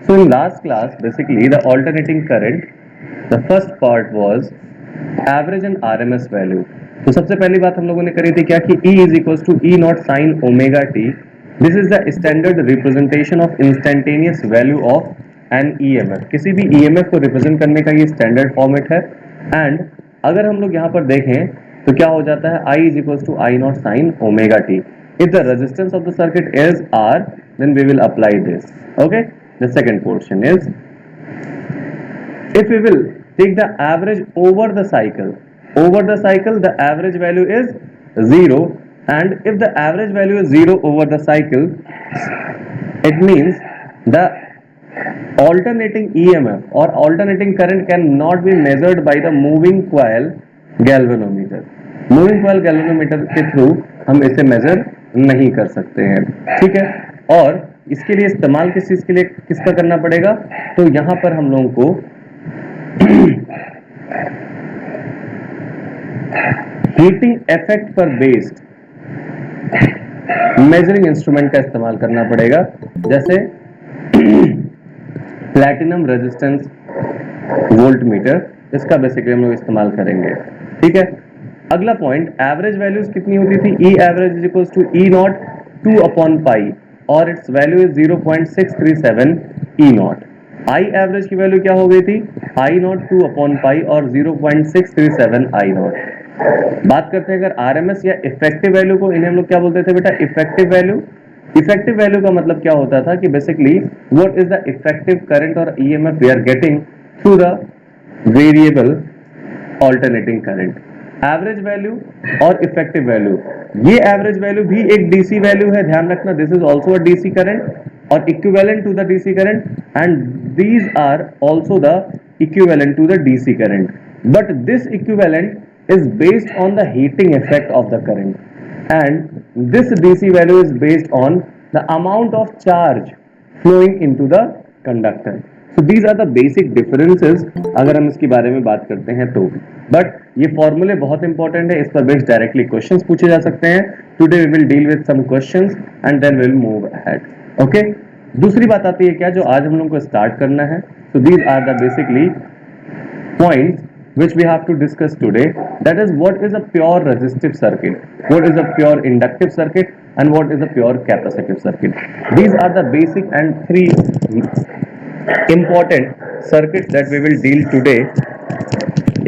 So in last class, basically the alternating current, the first part was average and RMS value. तो सबसे पहली बात हम लोगों ने करी थी क्या कि E is equals to E naught sin omega t. This is the standard representation of instantaneous value of an EMF. किसी भी EMF को रिप्रेजेंट करने का ये स्टैंडर्ड फॉर्मेट है. एंड अगर हम लोग यहाँ पर देखें तो क्या हो जाता है I is equals to I naught sin omega t. If the resistance of the circuit is R, then we will apply this. Okay. The second portion is, if we will take the average over the cycle the average value is 0, and if the average value is 0 over the cycle, it means the alternating EMF or alternating current cannot be measured by the moving coil galvanometer. Moving coil galvanometer के through हम इसे major नहीं कर सकते हैं. ठीक है. और इसके लिए इस्तेमाल किस चीज के लिए किसका करना पड़ेगा, तो यहां पर हम लोगों को हीटिंग इफेक्ट पर बेस्ड मेजरिंग इंस्ट्रूमेंट का इस्तेमाल करना पड़ेगा, जैसे प्लैटिनम रेजिस्टेंस वोल्ट मीटर. इसका बेसिकली हम लोग इस्तेमाल करेंगे. ठीक है. अगला पॉइंट, एवरेज वैल्यूज कितनी होती थी, E average is equals to E naught 2 upon pi और its value is 0.637 E naught. I average की वैल्यू क्या हो गई थी, आई नॉट 2 अपॉन पाई और 0.637 आई नॉट. बात करते हैं अगर आरएमएस या इफेक्टिव वैल्यू को, इन्हें हम लोग क्या बोलते थे बेटा, इफेक्टिव वैल्यू. इफेक्टिव वैल्यू का मतलब क्या होता था कि basically what is the effective current और EMF we are getting through the variable alternating current. Average value और इफेक्टिव वैल्यू, ये एवरेज वैल्यू भी एक डीसी वैल्यू है, ध्यान रखना. This is also a DC current और equivalent to the DC current, and these are also the equivalent to the DC current. But this equivalent is based on the heating effect of the current, and this DC value is based on the amount of charge flowing into the conductor. So these are the basic differences अगर हम इसके बारे में बात करते हैं तो. But ये फॉर्मूले बहुत इंपॉर्टेंट है, इस पर बेस्ड डायरेक्टली क्वेश्चंस पूछे जा सकते हैं. Today we will deal with some questions and then we will move ahead. Okay. दूसरी बात आती है क्या, जो आज हम लोगों को स्टार्ट करना है. So these are the basically points which we have to discuss today, that is what is a pure resistive circuit, what is a pure inductive circuit, and what is a pure capacitive circuit. These are the basic and three important circuits that we will deal today.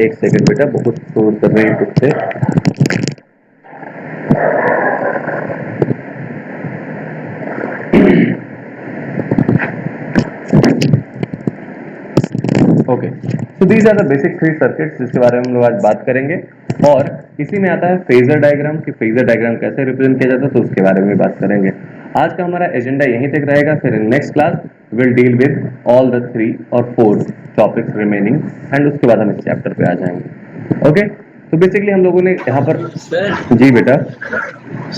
एक second बेटा, बहुत शोर कर रहे हैं कुत्ते. Okay. So these are the basic three circuits जिसके बारे में हम लोग आज बात करेंगे. और इसी में आता है फेजर डायग्राम, कि फेजर डायग्राम कैसे रिप्रेजेंट किया जाता है, तो उसके बारे में बात करेंगे. आज का हमारा एजेंडा यहीं तक रहेगा. फिर in next class will deal with all the 3 और 4 टॉपिक्स रिमेनिंग, एंड उसके बाद हम इस चैप्टर पे आ जाएंगे. ओके. तो बेसिकली हम लोगों ने यहाँ पर सर. जी बेटा.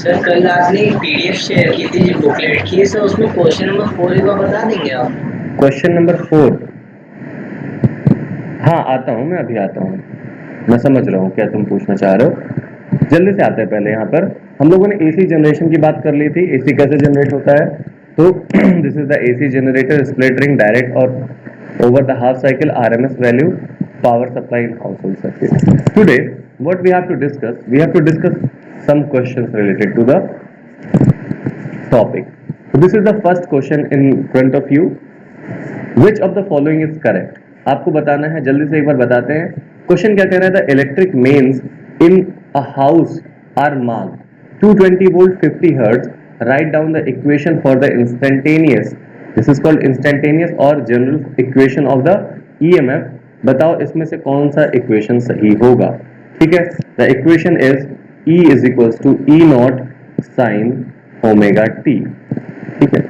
सर कल आपने एक पीडीएफ शेयर की थी बुकलेट की, सर उसमें क्वेश्चन नंबर 4 एक बार बता देंगे आप. क्वेश्चन नंबर 4, हाँ आता हूँ, मैं अभी आता हूँ. मैं समझ रहा हूँ क्या तुम पूछना चाह रहे हो. जल्दी से आते हैं. पहले यहाँ पर हम लोगों ने एसी जनरेशन की बात कर ली थी. एसी कैसे जनरेट होता है, तो this is the AC generator split ring direct और over the half cycle RMS value power supply in household circuit. Today what we have to discuss, we have to discuss some questions related to the topic. So this is the first question in front of you. Which of the following is correct? आपको बताना है, जल्दी से एक बार बताते हैं. Question क्या कह रहा है, the electric mains in a house are marked 220 volt 50 hertz. Write down the equation for the instantaneous, this is called instantaneous और general equation of the EMF. बताओ इसमें से कौन सा इक्वेशन सही होगा. ठीक है. The equation is E is equals to E not sine omega t. ठीक है.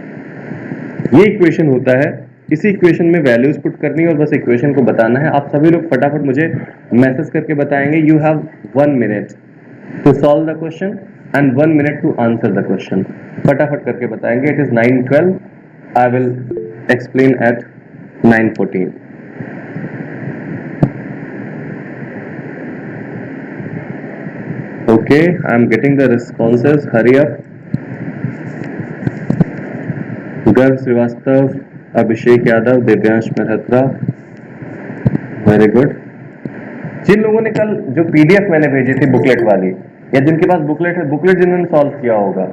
ये इक्वेशन होता है. इसी इक्वेशन में वैल्यूज पुट करनी है और बस इक्वेशन को बताना है. आप सभी लोग फटाफट मुझे मैसेज करके बताएंगे. You have 1 minute to solve the question and 1 minute to answer the question. फटाफट करके बताएंगे. It is 9:12. I will explain at 9:14. Okay, I am getting the responses. Hurry up. Garv Srivastav, Abhishek Yadav, Divyansh Mehtra, very good. जिन लोगों ने कल जो PDF मैंने भेजी थी बुकलेट वाली, या जिनके पास बुकलेट है, बुकलेट जिन्होंने सॉल्व किया होगा,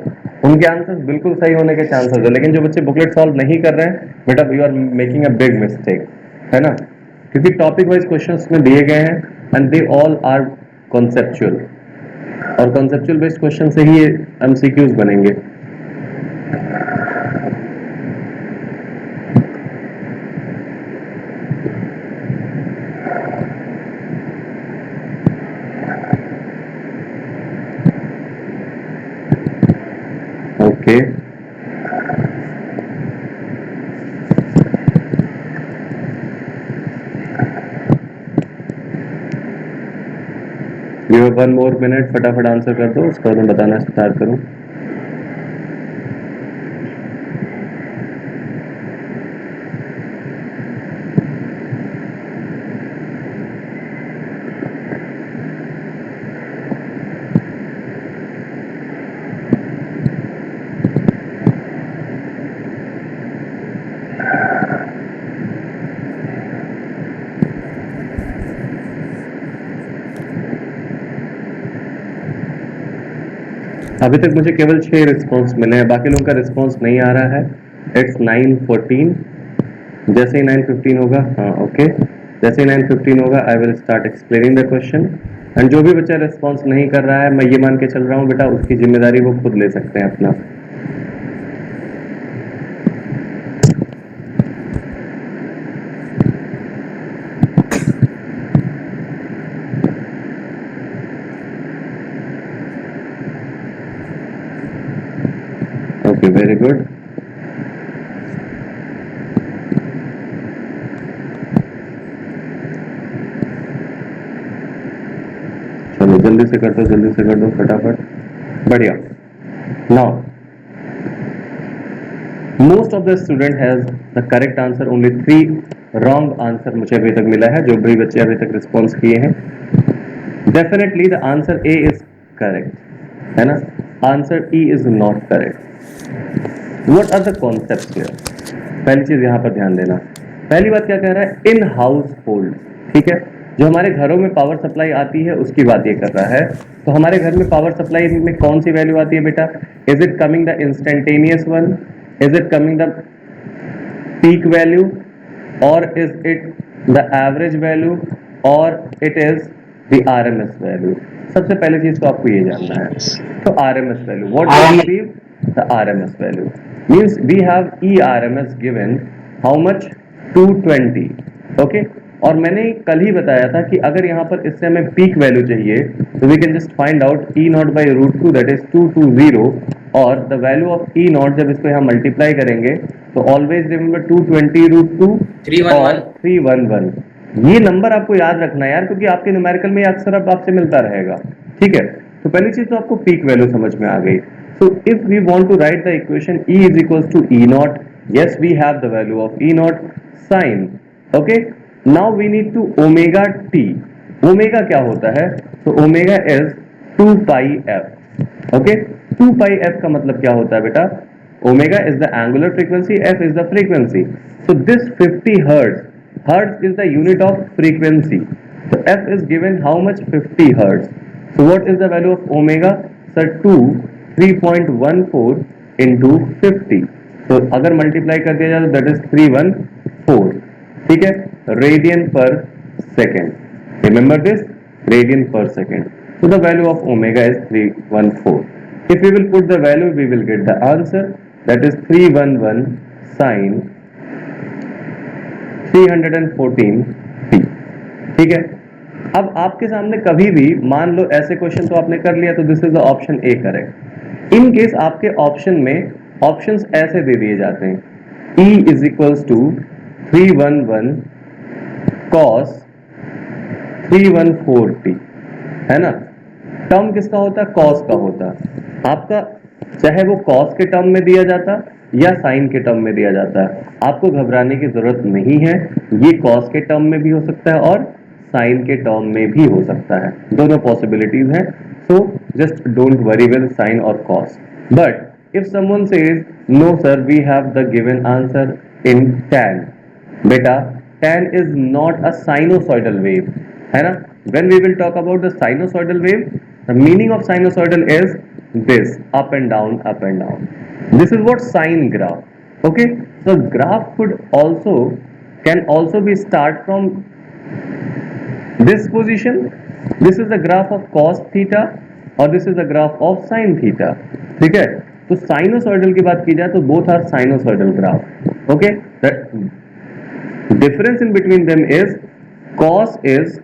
उनके आंसर्स बिल्कुल सही होने के चांसेस है। लेकिन जो बच्चे बुकलेट सॉल्व नहीं कर रहे हैं, बेटा you are making a big mistake, है ना, क्योंकि टॉपिक वाइज क्वेश्चंस में दिए गए हैं and they all are conceptual, और कॉन्सेप्चुअल बेस्ड क्वेश्चन से ही एमसीक्यूज बनेंगे। Okay, you have 1 more minute, फटाफट आंसर कर दो, उसके बाद मैं बताना स्टार्ट करूं। अभी तक मुझे केवल 6 रिस्पॉन्स मिले हैं, बाकी लोगों का रिस्पॉन्स नहीं आ रहा है। इट्स 9:14, जैसे ही 9:15 होगा, हाँ ओके, जैसे ही 9:15 होगा I will start explaining the question. And जो भी बच्चा रिस्पॉन्स नहीं कर रहा है, मैं ये मान के चल रहा हूँ बेटा उसकी जिम्मेदारी वो खुद ले सकते हैं अपना। Okay, very good. चलो जल्दी से कर दो, जल्दी से कर दो फटाफट, बढ़िया। Now most of the student has the correct answer, only 3 wrong answer मुझे अभी तक मिला है, जो भी बच्चे अभी तक रिस्पॉन्स किए हैं। Definitely the answer A is correct, है ना, answer E is not correct. What are the concepts here? पहली चीज यहां पर ध्यान देना, पहली बात क्या कह रहा है, इन हाउस होल्ड, ठीक है, जो हमारे घरों में पावर सप्लाई आती है उसकी बात ये कर रहा है। तो हमारे घर में पावर सप्लाई में कौन सी वैल्यू आती है बेटा? Is it coming the instantaneous one, is it coming the peak value, और is it the average value, और it is the RMS value? सबसे पहली चीज तो आपको ये जानना है। तो RMS value, what do you receive? The RMS value means we have E RMS given how much? 220, okay. और मैंने कल ही बताया था कि अगर यहाँ पर इससे हमें पीक वैल्यू चाहिए तो we can just find out E naught by √2, that is 220, और the value of E naught जब इसको यहाँ मल्टीप्लाई करेंगे तो ऑलवेज रिमेंबर 220 √2 और 311। ये नंबर आपको याद रखना है यार, क्योंकि आपके न्यूमेरिकल में अक्सर अब आपसे मिलता रहेगा, ठीक है। तो पहली चीज तो आपको पीक वैल्यू समझ में आ गई। So if we want to write the equation E is equals to E naught, yes we have the value of E naught sin, okay, now we need to omega t। Omega क्या होता है? तो omega is 2 pi f, okay. 2 pi f का मतलब क्या होता है बेटा? Omega is the angular frequency, f is the frequency. So this 50 hertz, hertz is the unit of frequency, so f is given how much? 50 hertz। so what is the value of omega? sir 3.14 into 50, तो अगर multiply कर दिया जाए तो that is 314, ठीक है, radian पर second. Remember this, radian पर second. so the value of omega is 314। if we will put the value we will get the answer, that is 311 sin 314 t, ठीक है। अब आपके सामने कभी भी मान लो ऐसे क्वेश्चन तो आपने कर लिया, तो this is the option A correct. In case आपके ऑप्शन में ऑप्शंस ऐसे दे दिए जाते हैं, E is equals to 311 cos 314t, है ना। टर्म किसका होता है? कॉस का होता है आपका, चाहे वो कॉस के टर्म में दिया जाता या साइन के टर्म में दिया जाता है, आपको घबराने की जरूरत नहीं है। ये कॉस के टर्म में भी हो सकता है और साइन के टर्म में भी हो सकता है, दोनों पॉसिबिलिटीज हैं। So just don't worry with sine और cos. But if someone says no sir we have the given answer in tan. Beta, tan is not a sinusoidal wave, है ना? When we will talk about the sinusoidal wave, the meaning of sinusoidal is this, up and down, up and down. This is what sine graph. Okay, so graph can also be start from this position. This is the graph of cos theta और this is the graph of sin theta. ठीक है, तो sinusoidal की बात की जाए तो both are sinusoidal graph. Okay, the difference in between them is cos is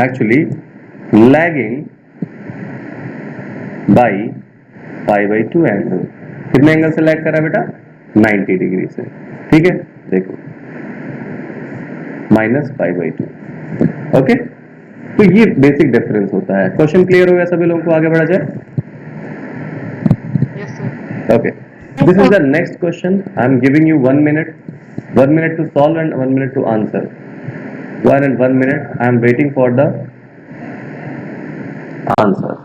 actually lagging by pi by 2 angle. कितने एंगल से लैग कर रहा है बेटा? 90 डिग्री से. ठीक है, देखो माइनस पाई बाई 2. ओके, तो ये बेसिक डिफरेंस होता है. क्वेश्चन क्लियर हो गया सभी लोगों को? आगे बढ़ा जाए. Okay, this is the next question. I am giving you 1 minute, 1 minute to solve and 1 minute to answer. 1 and 1 minute. I am waiting for the answer.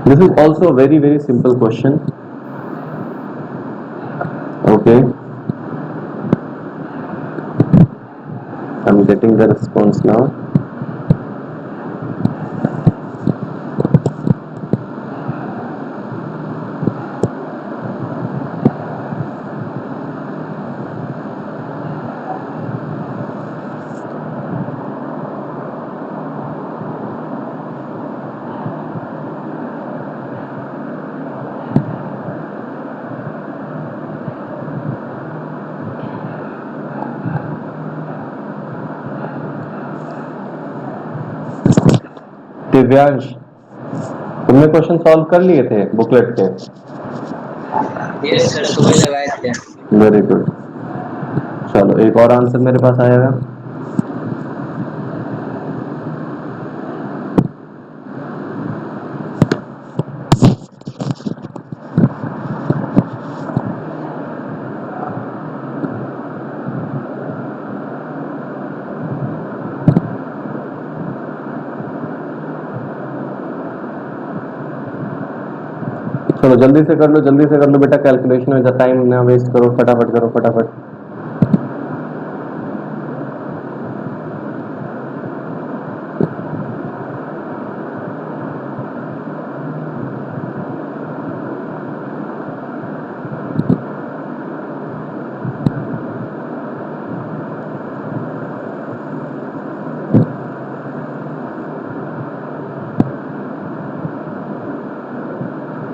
This is also a very simple question. Okay, I'm getting the response now. Divyansh, तुमने question solve कर लिए थे booklet के? Yes sir, सुबह लगाए थे. Very good. चलो एक और आंसर मेरे पास आएगा. चलो जल्दी से कर लो, जल्दी से कर लो बेटा. कैलकुलेशन में टाइम ना वेस्ट करो, फटाफट करो, फटाफट.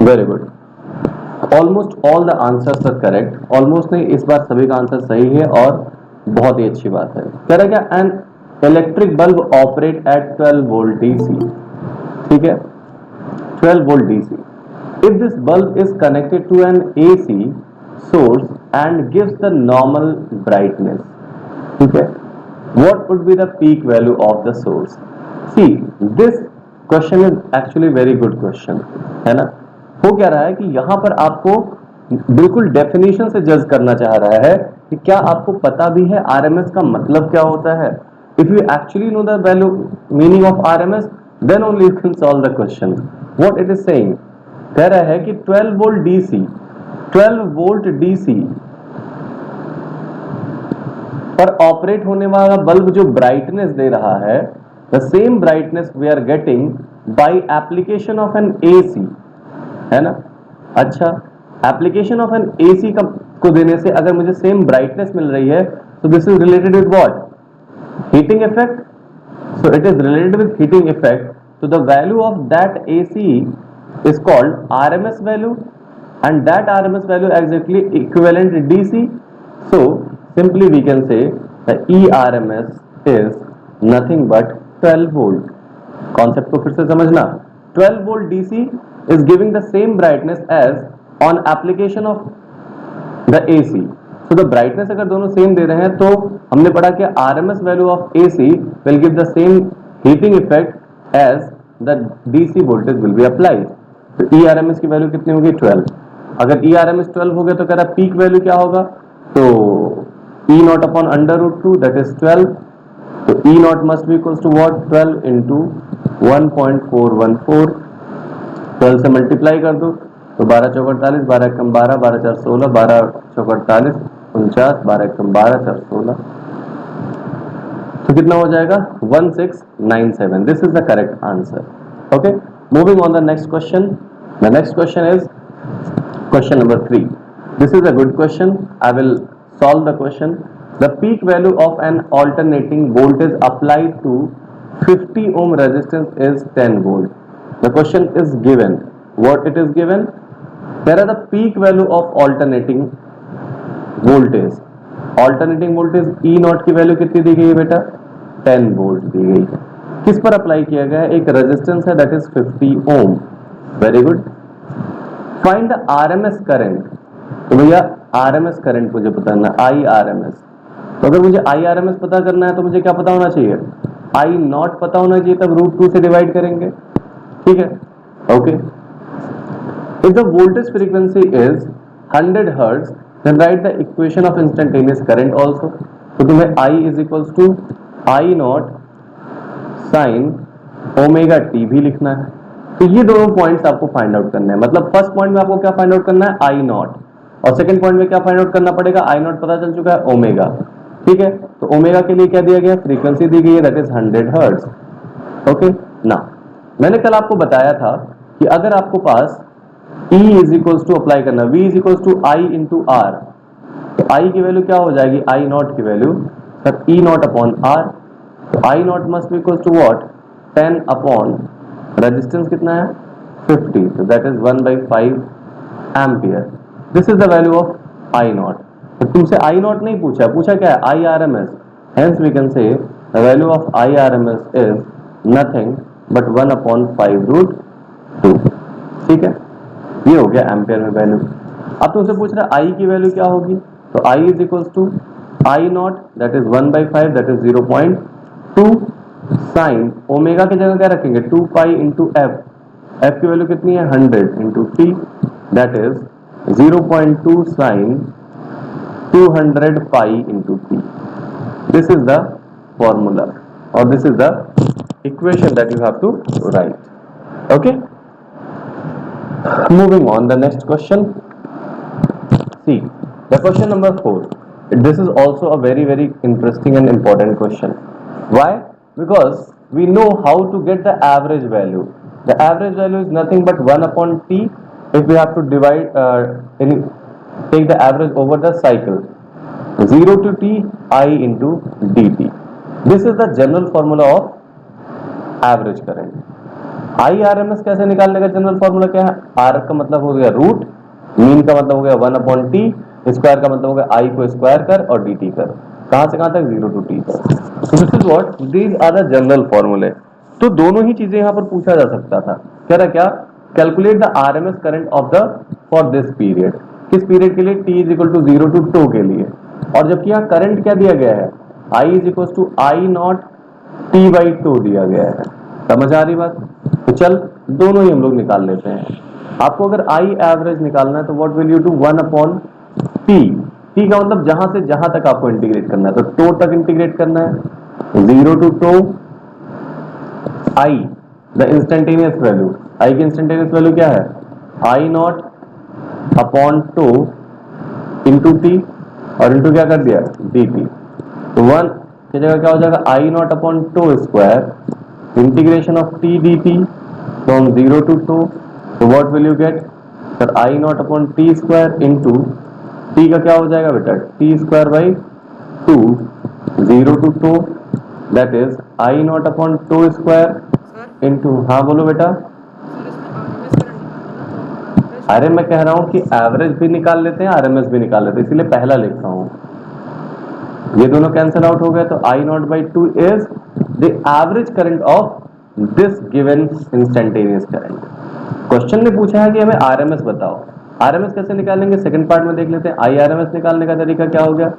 Very good. Almost all the answers are correct. Almost नहीं, इस बार सभी का आंसर सही है और बहुत ही अच्छी बात है. कह रहा है क्या? An electric bulb operate at 12 volt DC. ठीक है, 12 volt DC. If this bulb is connected to an AC source and gives the normal brightness. ठीक है, what would be the peak value of the source? See, this question is actually very good question, है ना? हो क्या रहा है कि यहाँ पर आपको बिल्कुल डेफिनेशन से जज करना चाह रहा है कि क्या आपको पता भी है आरएमएस का मतलब क्या होता है. If you actually know the value meaning of RMS, then only you can solve the question. What it is saying, कह रहा है कि 12 वोल्ट डीसी, 12 वोल्ट डीसी पर ऑपरेट होने वाला बल्ब जो ब्राइटनेस दे रहा है, the same brightness we are getting by application of an AC, है ना? अच्छा, एप्लीकेशन ऑफ एन एसी को देने से अगर मुझे सेम ब्राइटनेस मिल रही है, तो this is related with what? Heating effect. So it is related with heating effect. तो the value of that AC is called RMS value, and that RMS value exactly equivalent to DC. So simply we can say the ERMS is nothing but 12 volt. Concept को फिर से समझना. 12 volt DC is giving the same brightness as on application of the AC. So the brightness अगर दोनों same दे रहे हैं तो हमने पढ़ा कि RMS value of AC will give the same heating effect as the DC voltage will be applied. तो ERMS की वैल्यू कितनी होगी? 12. अगर ERMS 12 हो गया तो कह रहा पीक वैल्यू क्या होगा? तो E not upon under root 2 that is 12 तो E naught must be equals to what 12 into 1.414, 12 से मल्टीप्लाई कर दो तो 12 चौक 48, 12 कम 12, 12 4 16, 12 चौक 48 49, 12 कम 12 4 16, तो कितना हो जाएगा 1697. This is the correct answer. Okay, moving on the next question. The next question is question number 3. This is a good question. I will solve the question. The peak value of an alternating voltage applied to 50 ohm resistance is 10 volt. The question is given. What it is given? There are the peak value of alternating voltage. Alternating voltage E not की value कितनी दी गई है बेटा? 10 volt दी गई है. किस पर apply किया गया है? एक रेजिस्टेंस है that is 50 ohm. Very good. Find the RMS current. तो भैया आरएमएस करंट मुझे पता करना, आई आरएमएस. तो अगर मुझे आई आरएमएस पता करना है तो मुझे क्या पता होना चाहिए? आई नॉट पता होना चाहिए, तब √2 से डिवाइड करेंगे. ठीक है, okay. If the voltage frequency is 100 hertz then write the equation of instantaneous current also. तो तुम्हें I is equals to I naught sine omega T भी लिखना है. तो ये दोनों पॉइंट्स आपको फाइंड आउट करने हैं. मतलब फर्स्ट पॉइंट में आपको क्या फाइंड आउट करना है? I not. और सेकंड पॉइंट में क्या फाइंड आउट करना पड़ेगा? आई नॉट पता चल चुका है, ओमेगा. ठीक है, तो ओमेगा के लिए क्या दिया गया? फ्रीक्वेंसी दी गई है दैट इज 100 हर्ट्ज. ओके ना, मैंने कल आपको बताया था कि अगर आपको पास E is equals to apply करना, V is equals to I into R, तो I की वैल्यू क्या हो जाएगी? आई नॉट की value sir E not upon R. तो I naught must be equals to what? 10 upon resistance कितना है? 50, so that is 1/5 ampere. This is the value of I naught. तो तुमसे आई नॉट नहीं पूछा, पूछा क्या है? आई R M S. Hence we can say the value of I R M S is nothing but 1/5√2. ठीक है, ये हो गया एम्पियर में वैल्यू. अब तुमसे पूछ रहा है आई की वैल्यू क्या होगी? तो I is equals to I naught that is 1/5 that is 0.2 sine omega की जगह क्या रखेंगे? 2 पाई इंटू एफ. एफ की वैल्यू कितनी है? 100 into T that is 0.2 sine 200 pi into T. This is the formula और this is the equation that you have to write. Okay, moving on the next question. See the question number 4. This is also a very interesting and important question. Why? Because we know how to get the average value. The average value is nothing but 1 upon t if we have to divide take the average over the cycle. 0 to t I into dt. This is the general formula of average current. I R M S कैसे निकालने का general formula क्या है? Are का मतलब हो गया root, mean का मतलब हो गया 1 अपॉन टी, स्क्वायर का मतलब हो गया आई को स्क्वायर कर और डी टी कर. कहां से कहां तक? 0 to t तक. तो this is what these are the general फॉर्मूले. तो दोनों ही चीजें यहां पर पूछा जा सकता था. कह रहा क्या? Calculate the R M S current of the for this period. किस पीरियड के लिए? T is equal to 0 to 2 के लिए. और जबकि यहाँ करंट क्या दिया गया है? I is equal to I naught t/2 दिया गया है. समझ आ रही बात? तो चल दोनों ही हम लोग निकाल लेते हैं. आपको अगर आई एवरेज निकालना है तो what will you do? 1 upon T. T का मतलब जहां से जहां तक आपको इंटीग्रेट करना है, तो टो तक इंटीग्रेट करना है. 0 to tau I the instantaneous value. I की इंस्टेंटेनियस वैल्यू क्या है? I naught upon tau into T और इंटू क्या कर दिया? D T. तो 1 की जगह क्या हो जाएगा? I naught upon tau square integration of T D T from 0 to 2. तो what will you get? Sir I naught upon T square into T का क्या हो जाएगा बेटा? T square by 2 0 to 2 that is I naught upon two square into. हाँ बोलो बेटा. अरे मैं कह रहा हूँ कि एवरेज भी निकाल लेते हैं, आरएमएस भी निकाल लेते हैं, इसलिए पहला लिख रहा हूँ. ये दोनों कैंसिल आउट हो गए तो I naught by 2 is the average current of this given instantaneous current. Question ने पूछा है कि हमें आरएमएस बताओ. आरएमएस कैसे निकालेंगे? सेकंड पार्ट में देख लेते हैं. आई आरएमएस निकालने का तरीका क्या हो गया?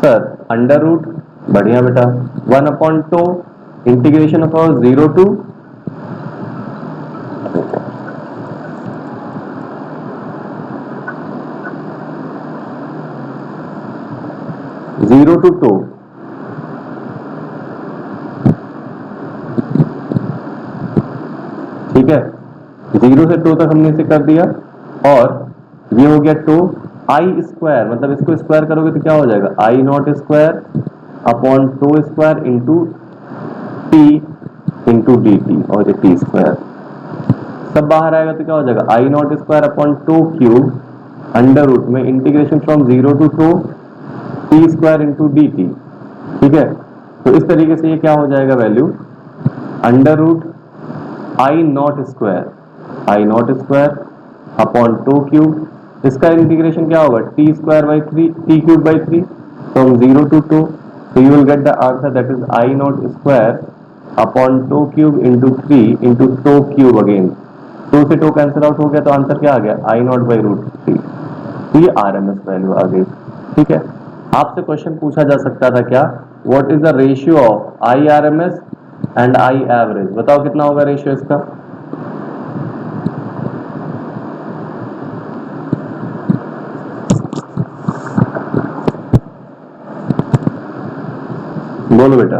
Sir under root. बढ़िया बेटा. 1 upon two integration of 0 to 2 0 से टो तक हमने इसे कर दिया, और ये हो गया टो आई स्क्वायर, मतलब इसको स्क्वायर करोगे तो क्या हो जाएगा, I not square upon tau square into T into D T, और ये टी स्क्वायर सब बाहर आएगा तो क्या हो जाएगा, I not square upon two cube under root में integration from 0 to two T square into D T. ठीक है, तो इस तरीके से ये क्या हो जाएगा value, under root I not square upon two cube, इसका इंटीग्रेशन क्या होगा, t square by three, t cube by three, from 0 to two, so you will get the answer that is I naught square upon 2 cube into 3 into 2 cube again, 2 से 2 cancel out हो गया, तो answer क्या आ गया, I naught by root 3। तो ये RMS value आ गई। ठीक है, आपसे क्वेश्चन पूछा जा सकता था क्या, what is the ratio of I RMS and I average, बताओ कितना होगा रेशियो इसका। बोलो बेटा,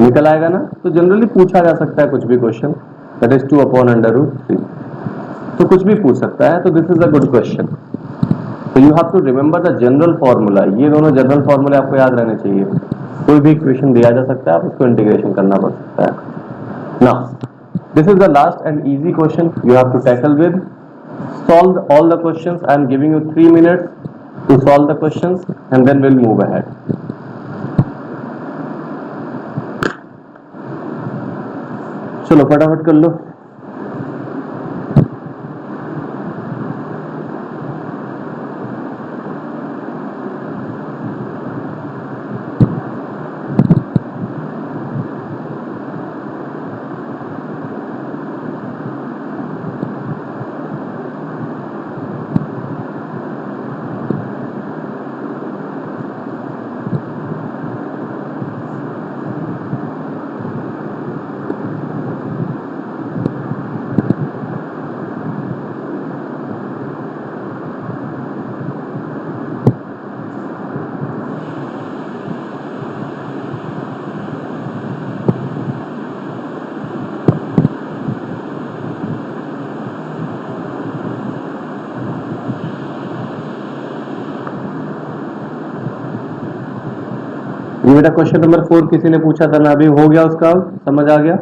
निकल आएगा ना, तो जनरली पूछा जा सकता है कुछ भी question, that is 2 upon under root 3, तो कुछ भी पूछ सकता है, तो this is a good question. तो you have to remember the general formula, ये दोनों जनरल फॉर्मूले आपको याद रहने चाहिए। कोई भी इक्वेशन दिया जा सकता है, आप उसको इंटीग्रेशन करना पड़ सकता है। Now this is the last and easy question you have to tackle with, solve all the questions. I am giving you 3 minutes to solve the questions and then we'll move ahead. चलो फटाफट कर लो। ये बेटा question number 4 किसी ने पूछा था ना, अभी हो गया उसका, समझ आ गया।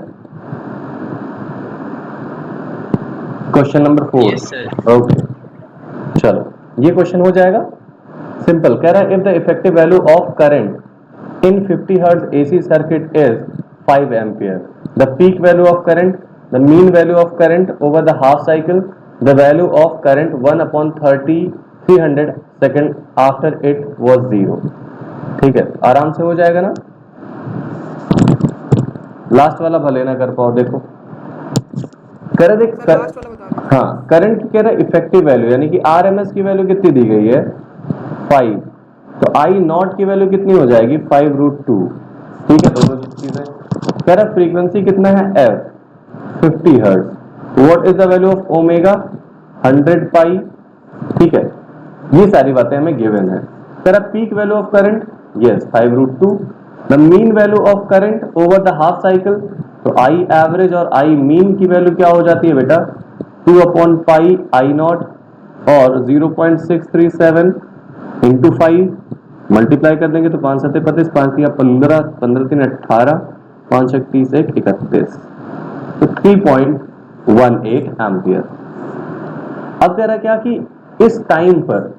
Question number 4, yes sir. Okay चलो ये क्वेश्चन हो जाएगा सिंपल। कह रहा है if the effective value of current in 50 hertz AC circuit is 5 ampere, the peak value of current, the mean value of current over the half cycle, the value of current 1 upon 300 second after it was 0। ठीक है, आराम से हो जाएगा ना, last वाला भले ना कर पाओ। देखो कह रहा देख लास्ट वाला बता दो। हाँ करंट की कह रहा है इफेक्टिव वैल्यू, यानी कि आरएमएस की वैल्यू कितनी दी गई है 5, तो आई नॉट की वैल्यू कितनी हो जाएगी 5 रूट 2। ठीक है, दोनों चीजें। कह रहा फ्रीक्वेंसी कितना है F 50 hertz, what is the value of omega 100 पाई। ठीक है, ये सारी बातें हमें गिवन है। कह रहा peak value of current, yes 5 root 2, the mean value of current over the half cycle, तो आई एवरेज और आई मीन की वैल्यू क्या हो जाती है बेटा 2 अपॉन पाई आई नॉट, और 0.637 इंटू 5 मल्टीप्लाई कर देंगे तो 5 सत्ते 25, 5 तिया 15, 15 तीन 18, 5 एक 30, 1 31, तो 3.18 एम्पियर। अब कह रहा क्या कि इस टाइम पर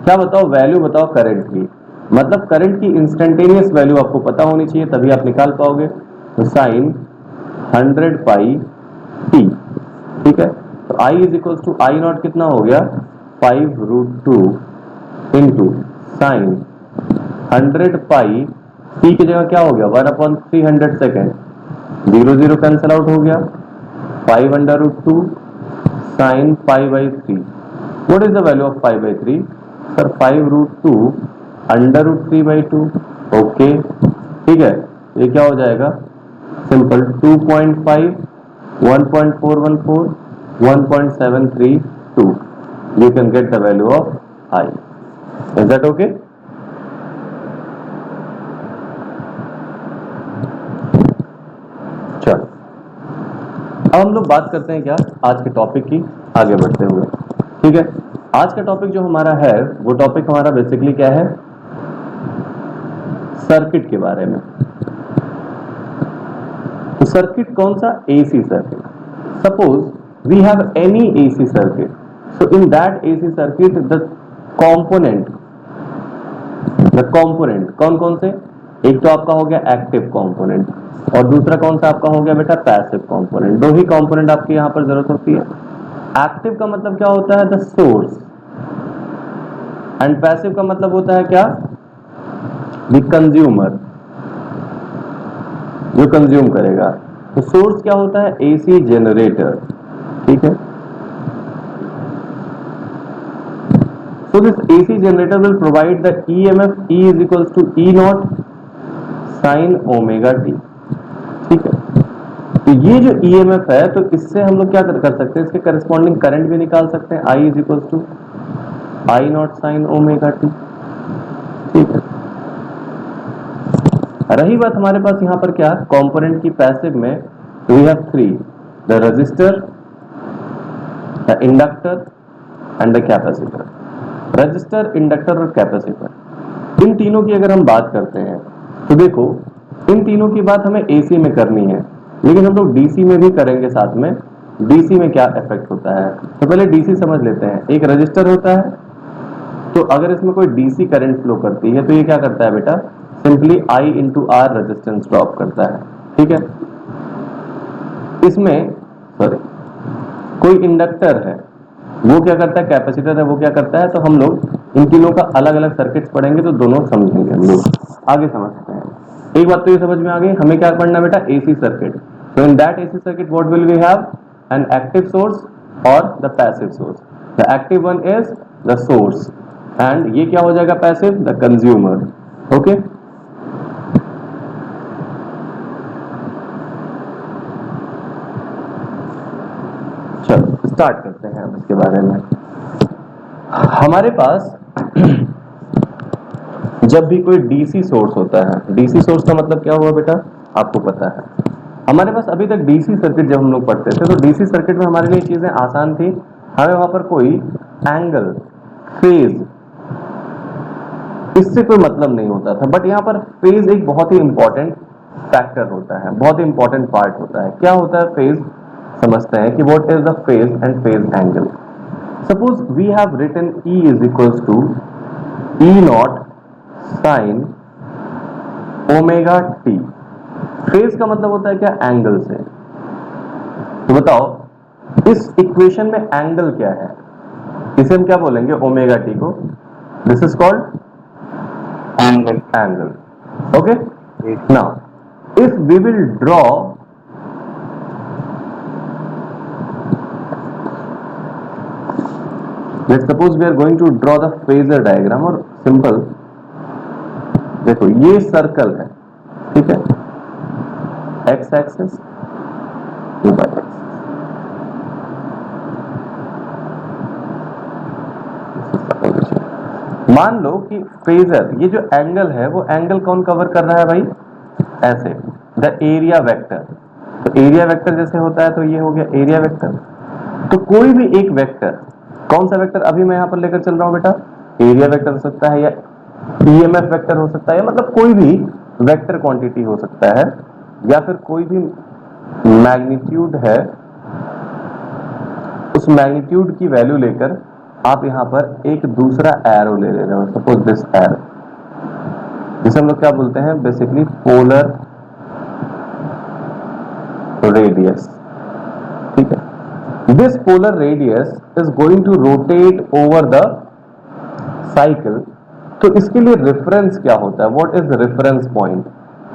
क्या बताओ वैल्यू बताओ करंट की, मतलब करंट की इंस्टेंटेनियस वैल्यू आपको पता होनी चाहिए तभी आप निकाल पाओगे। तो साइन 100 पाई टी, ठीक है, तो I is equal to I not कितना हो गया 5 root 2 into sine 100 pi T की जगह क्या हो गया 1 अपॉन 300 सेकेंड, 0 0 कैंसिल आउट हो गया, 5 under root 2 sine pi by 3। What is the value of pi by 3 sir 5 root 2 under root 3 by 2। Okay ठीक है, ये क्या हो जाएगा simple 2.5 1.414 1.732, you can get the value of I. Is that okay? चलो अब हम लोग बात करते हैं क्या आज के टॉपिक की, आगे बढ़ते हुए। ठीक है, आज का टॉपिक जो हमारा है वो टॉपिक हमारा बेसिकली क्या है, सर्किट के बारे में। तो सर्किट कौन सा, AC circuit. Suppose we have any AC circuit, so in that AC circuit the component कौन कौन से, एक तो आपका हो गया एक्टिव कंपोनेंट और दूसरा कौन सा आपका हो गया बेटा पैसिव कंपोनेंट। दो ही कंपोनेंट आपकी यहां पर जरूरत होती है। एक्टिव का मतलब क्या होता है, द सोर्स, एंड पैसिव का मतलब होता है क्या, द कंज्यूमर, जो कंज्यूम करेगा। तो सोर्स क्या होता है, एसी जनरेटर। ठीक है, so this AC generator will provide the EMF E is equals to E naught sin omega t। ठीक है, तो ये जो EMF है तो इससे हम लोग क्या कर सकते हैं, इसके करस्पॉन्डिंग करंट भी निकाल सकते हैं, I is equals to I naught sin omega t। ठीक है, रही बात हमारे पास यहाँ पर क्या कंपोनेंट की पैसिव में, तो we have three, the resistor, the inductor and the capacitor. Resistor, inductor और कैपेसिटर, इन तीनों की अगर हम बात करते हैं तो देखो इन तीनों की बात हमें एसी में करनी है, लेकिन हम लोग डीसी में भी करेंगे साथ में। डीसी में क्या इफेक्ट होता है, तो पहले डीसी समझ लेते हैं। एक रजिस्टर होता है, तो अगर इसमें कोई डीसी करंट फ्लो करती है तो ये क्या करता है बेटा, simply I into R resistance drop करता है। ठीक है, इसमें सॉरी कोई इंडक्टर है, वो क्या करता है, कैपेसिटर है, वो क्या करता है। तो हम लोग इन तीनों का अलग अलग सर्किट्स पढ़ेंगे तो दोनों समझेंगे हम लोग, आगे समझते हैं। एक बात तो ये समझ में आ गई, हमें क्या पढ़ना है बेटा, एसी सर्किट। तो in that AC circuit what will we have, an active source और the passive source. The active one is the source and ये क्या हो जाएगा पैसिव, द कंज्यूमर। ओके, चलो स्टार्ट करते हैं अब इसके बारे में। हमारे पास जब भी कोई डीसी सोर्स होता है, डीसी सोर्स का मतलब क्या हुआ बेटा, आपको पता है। हमारे पास अभी तक डीसी सर्किट जब हम लोग पढ़ते थे तो डीसी सर्किट में हमारे लिए चीजें आसान थी, हमें वहां पर कोई एंगल, फेज, इससे कोई मतलब नहीं होता था। बट यहाँ पर फेज एक बहुत ही इंपॉर्टेंट फैक्टर होता है, बहुत ही इंपॉर्टेंट पार्ट होता है। क्या होता है फेज, समझते हैं कि what is the phase and phase angle. Suppose we have written E is equals to E not sine omega t. Phase का मतलब होता है क्या, एंगल से। तो बताओ इस इक्वेशन में एंगल क्या है, इसे हम क्या बोलेंगे, ओमेगा टी को, this is called angle. Okay, now if we will draw, let's suppose we are going to draw the phasor diagram, और सिंपल देखो ये सर्कल है, ठीक है, एक्स एक्सिस, ये वाई एक्सिस। मान लो कि फेजर, ये जो एंगल है वो एंगल कौन कवर कर रहा है भाई, ऐसे, द एरिया वेक्टर। तो एरिया वेक्टर जैसे होता है तो ये हो गया एरिया वेक्टर। तो कोई भी एक वेक्टर, कौन सा वेक्टर अभी मैं यहां पर लेकर चल रहा हूं बेटा, एरिया वेक्टर हो सकता है या ईएमएफ वेक्टर हो सकता है, मतलब कोई भी वेक्टर क्वांटिटी हो सकता है, या फिर कोई भी मैग्नीट्यूड है, उस मैग्नीट्यूड की वैल्यू लेकर आप यहां पर एक दूसरा एरो ले रहे हो, सपोज दिस एरो, जिसे हम लोग क्या बोलते हैं बेसिकली पोलर रेडियस। ठीक है, this polar radius is going to rotate over the cycle. तो इसके लिए रेफरेंस क्या होता है, what is reference point,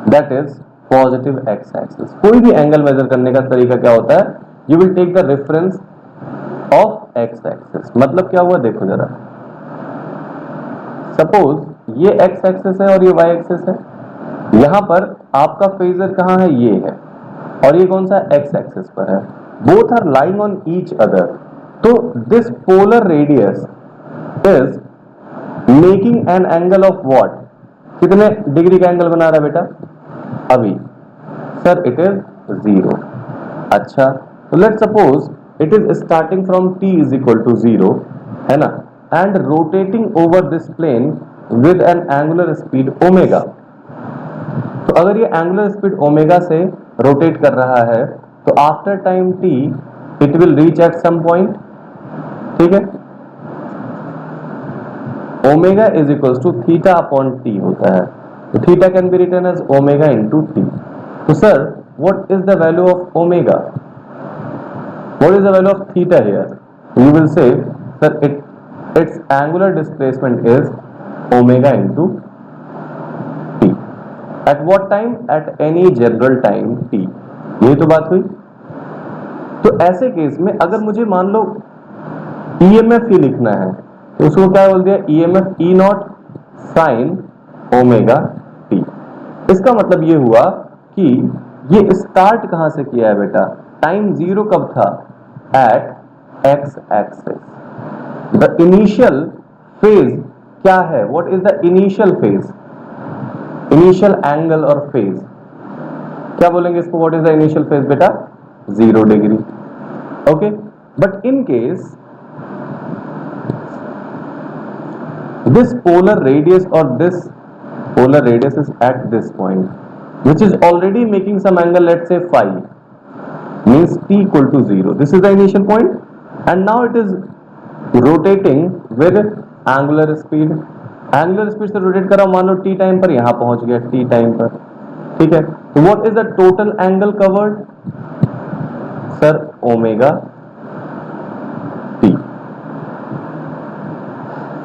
that is positive x axis. कोई भी एंगल मेजर करने का तरीका क्या होता है, you will take the reference of x axis. मतलब क्या हुआ देखो जरा, सपोज ये एक्स एक्सिस है और ये वाई एक्सिस है, यहां पर आपका फेजर कहां है, ये है, और ये कौन सा एक्स एक्सिस पर है, both are lying on each other. तो this polar radius is making an angle of what, कितने डिग्री का एंगल बना रहा है बेटा, अभी सर इट इज 0। अच्छा, तो let suppose it is starting from t is equal to 0, है ना, and rotating over this plane with an angular speed omega. तो अगर ये एंगुलर स्पीड ओमेगा से रोटेट कर रहा है तो after time t it will reach at some point, ठीक है। Omega is equals to theta upon t होता है, तो theta can be written as omega into t. तो sir what is the value of omega, what is the value of theta here? You will say sir it's angular displacement is omega into t. At what time? At any general time T. ये तो बात हुई। तो ऐसे case में अगर मुझे मान लो ईएमएफ ही लिखना है तो उसको क्या बोल दिया, ईएमएफ ई नॉट साइन ओमेगा टी। इसका मतलब ये हुआ कि ये स्टार्ट कहां से किया है बेटा, टाइम जीरो कब था, at x axis. The initial phase क्या है, what is the initial phase, initial angle और फेज क्या बोलेंगे इसको, what is the initial phase बेटा, 0 degree. Okay, but in case this polar radius or this polar radius is at this point which is already making some angle, let's say phi, means t equal to 0. This is the initial point and now it is rotating with angular speed, angular speed से rotate कर रहा हूं, मान लो t time पर यहां पहुंच गया, t time पर, ठीक है। तो what is the total angle covered, sir omega t।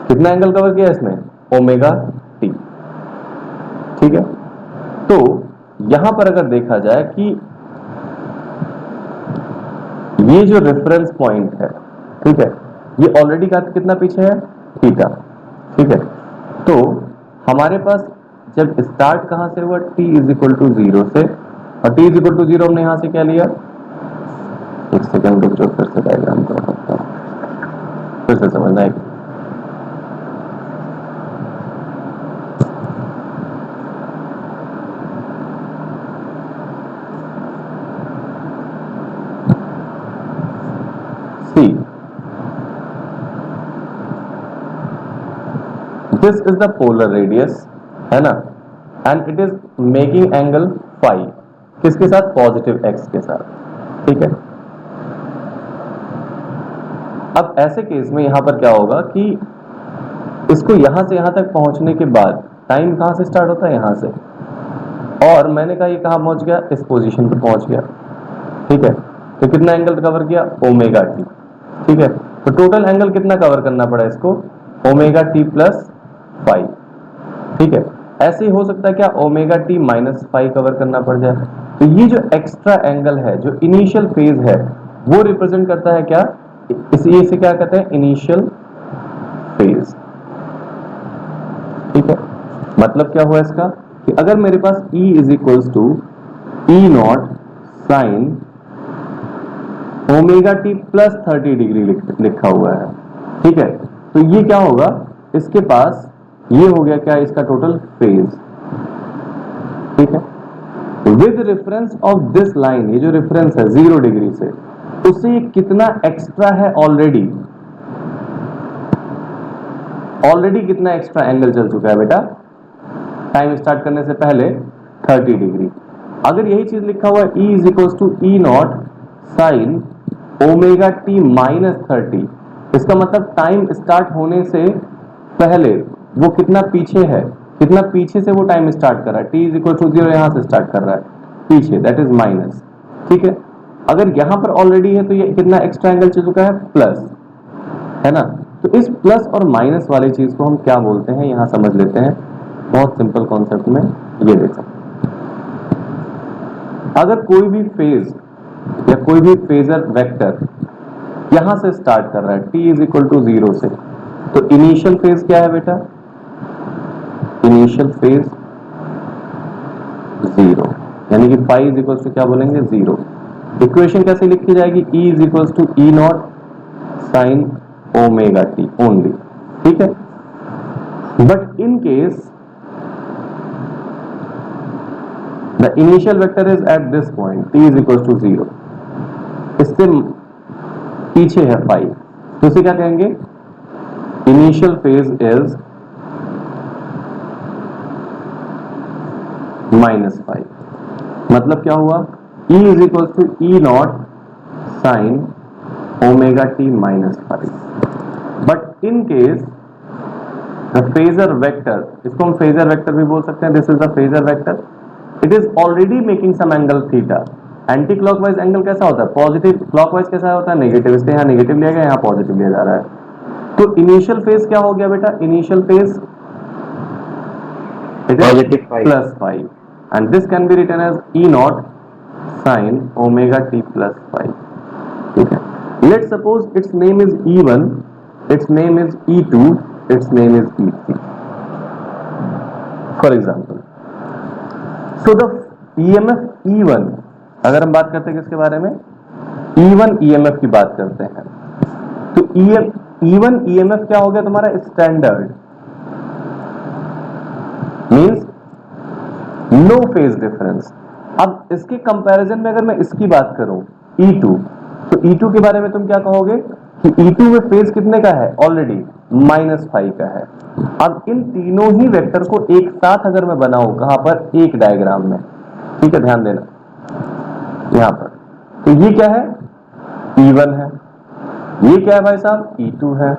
कितना एंगल कवर किया इसने, ओमेगा टी, ठीक है। तो यहां पर अगर देखा जाए कि ये जो रेफरेंस पॉइंट है, ठीक है, ये ऑलरेडी कितना पीछे है, थीटा, ठीक है। तो हमारे पास जब स्टार्ट कहां से हुआ, t इज इक्वल टू 0 से, और t इज इक्वल टू 0 हमने यहां से क्या लिया, एक सेकंड रुक जाओ, फिर से डायग्राम कर सकता हूं, फिर से समझना है। See, this is the polar radius, है ना, and it is making angle phi, किसके साथ, पॉजिटिव x के साथ, ठीक है। अब ऐसे केस में यहां पर क्या होगा कि इसको यहां से यहां तक पहुंचने के बाद टाइम कहां से स्टार्ट होता है, यहां से, और मैंने कहा ये कहां पहुंच गया, इस पोजीशन पर पहुंच गया, ठीक है। तो कितना एंगल कवर किया, ओमेगा टी, ठीक है। तो टोटल एंगल कितना कवर करना पड़ा इसको, ओमेगा टी प्लस फाइव, ठीक है। ऐसे ही हो सकता है क्या, omega T minus five cover करना पड़ जाए। तो ये जो एक्स्ट्रा एंगल है, जो इनिशियल फेज है, वो रिप्रेजेंट करता है क्या, इसे क्या कहते हैं, इनिशियल फेज, ठीक है। मतलब क्या हुआ इसका कि अगर मेरे पास E is equals to E naught sine omega t plus 30 degree लिखा हुआ है, ठीक है। तो ये क्या होगा, इसके पास ये हो गया क्या, इसका टोटल फेज, ठीक है। With reference of this line, ये जो रेफरेंस है 0 डिग्री से, उससे कितना एक्स्ट्रा है, ऑलरेडी कितना एक्स्ट्रा एंगल चल चुका है बेटा, टाइम स्टार्ट करने से पहले 30 डिग्री। अगर यही चीज लिखा हुआ है E is equals to E naught sine omega T minus 30, इसका मतलब टाइम स्टार्ट होने से पहले वो कितना पीछे है, कितना पीछे से वो टाइम स्टार्ट कर रहा है, t इज इक्वल टू 0 यहां से स्टार्ट कर रहा है पीछे, दैट इज माइनस, ठीक है। अगर यहां पर ऑलरेडी है तो ये कितना एक्स्ट्रा एंगल चल चुका है, प्लस, है ना। तो इस प्लस और माइनस वाली चीज को हम क्या बोलते हैं, यहां समझ लेते हैं, बहुत सिंपल कॉन्सेप्ट में ये देख सकते हैं। अगर कोई भी फेज या कोई भी फेजर वेक्टर यहां से स्टार्ट कर रहा है t इज इक्वल टू 0 से, तो इनिशियल फेज क्या है बेटा, इनिशियल फेज 0, यानी कि फाई इज इक्वल टू क्या बोलेंगे, 0। इक्वेशन कैसे लिखी जाएगी, E is equal to E naught sine omega t only, ठीक है। But in case the initial vector is at this point, t is equal to 0, इससे पीछे है फाई, तो इसे क्या कहेंगे? Initial phase is -5। मतलब क्या हुआ? E is equal to E naught sine omega t -5। But in case the phasor vector, इसको हम फेजर वेक्टर भी बोल सकते हैं, this is the phasor vector, it is already making some angle theta. Anti clockwise angle कैसा होता है? Positive. Clockwise कैसा होता है? नेगेटिव। इससे यहाँ नेगेटिव लिया गया, यहाँ पॉजिटिव लिया जा रहा है। तो इनिशियल फेज क्या हो गया बेटा? Initial phase it is +5 +5 and this can be written as E naught sin omega t +5. ठीक है। Let's suppose its name is E1, its name is E2, its name is E3. For example, so the EMF E1, अगर हम बात करते हैं किसके बारे में? E1 EMF की बात करते हैं। तो E1 EMF क्या हो गया तुम्हारा? Standard, means no phase difference. अब इसके कंपैरिजन में अगर मैं इसकी बात करूं E2, तो E2 के बारे में तुम क्या कहोगे कि E2 में फेज कितने का है? ऑलरेडी -5 का है। अब इन तीनों ही वेक्टर को एक साथ अगर मैं बनाऊं, कहां पर? एक डायग्राम में, ठीक है, ध्यान देना यहां पर। तो ये क्या है? E1 है, ये क्या है भाई साहब? E2 है,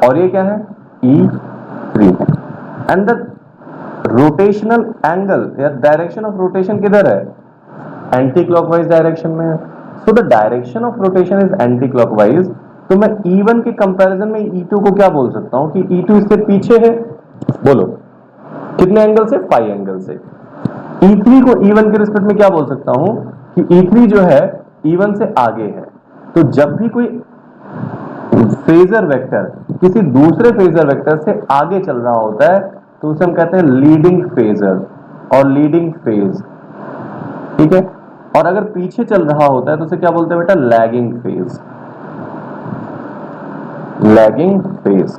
और ये क्या है? E3 है। एंड द रोटेशनल एंगल या डायरेक्शन ऑफ रोटेशन किधर है? एंटी क्लॉकवाइज डायरेक्शन में है। So the direction of rotation is anti clockwise. तो मैं E1 के कंपैरिजन में E2 को क्या बोल सकता हूं कि E2 इससे पीछे है? बोलो कितने एंगल से? 5 एंगल से। E3 को E1 के रिस्पेक्ट में क्या बोल सकता हूं कि E3 जो है E1 से आगे है। तो जब भी कोई फेजर वेक्टर किसी दूसरे फेजर वेक्टर से आगे चल रहा होता है तो उसे हम कहते हैं लीडिंग फेजर और लीडिंग फेज, ठीक है। और अगर पीछे चल रहा होता है तो उसे क्या बोलते हैं बेटा? Lagging phase, lagging phase.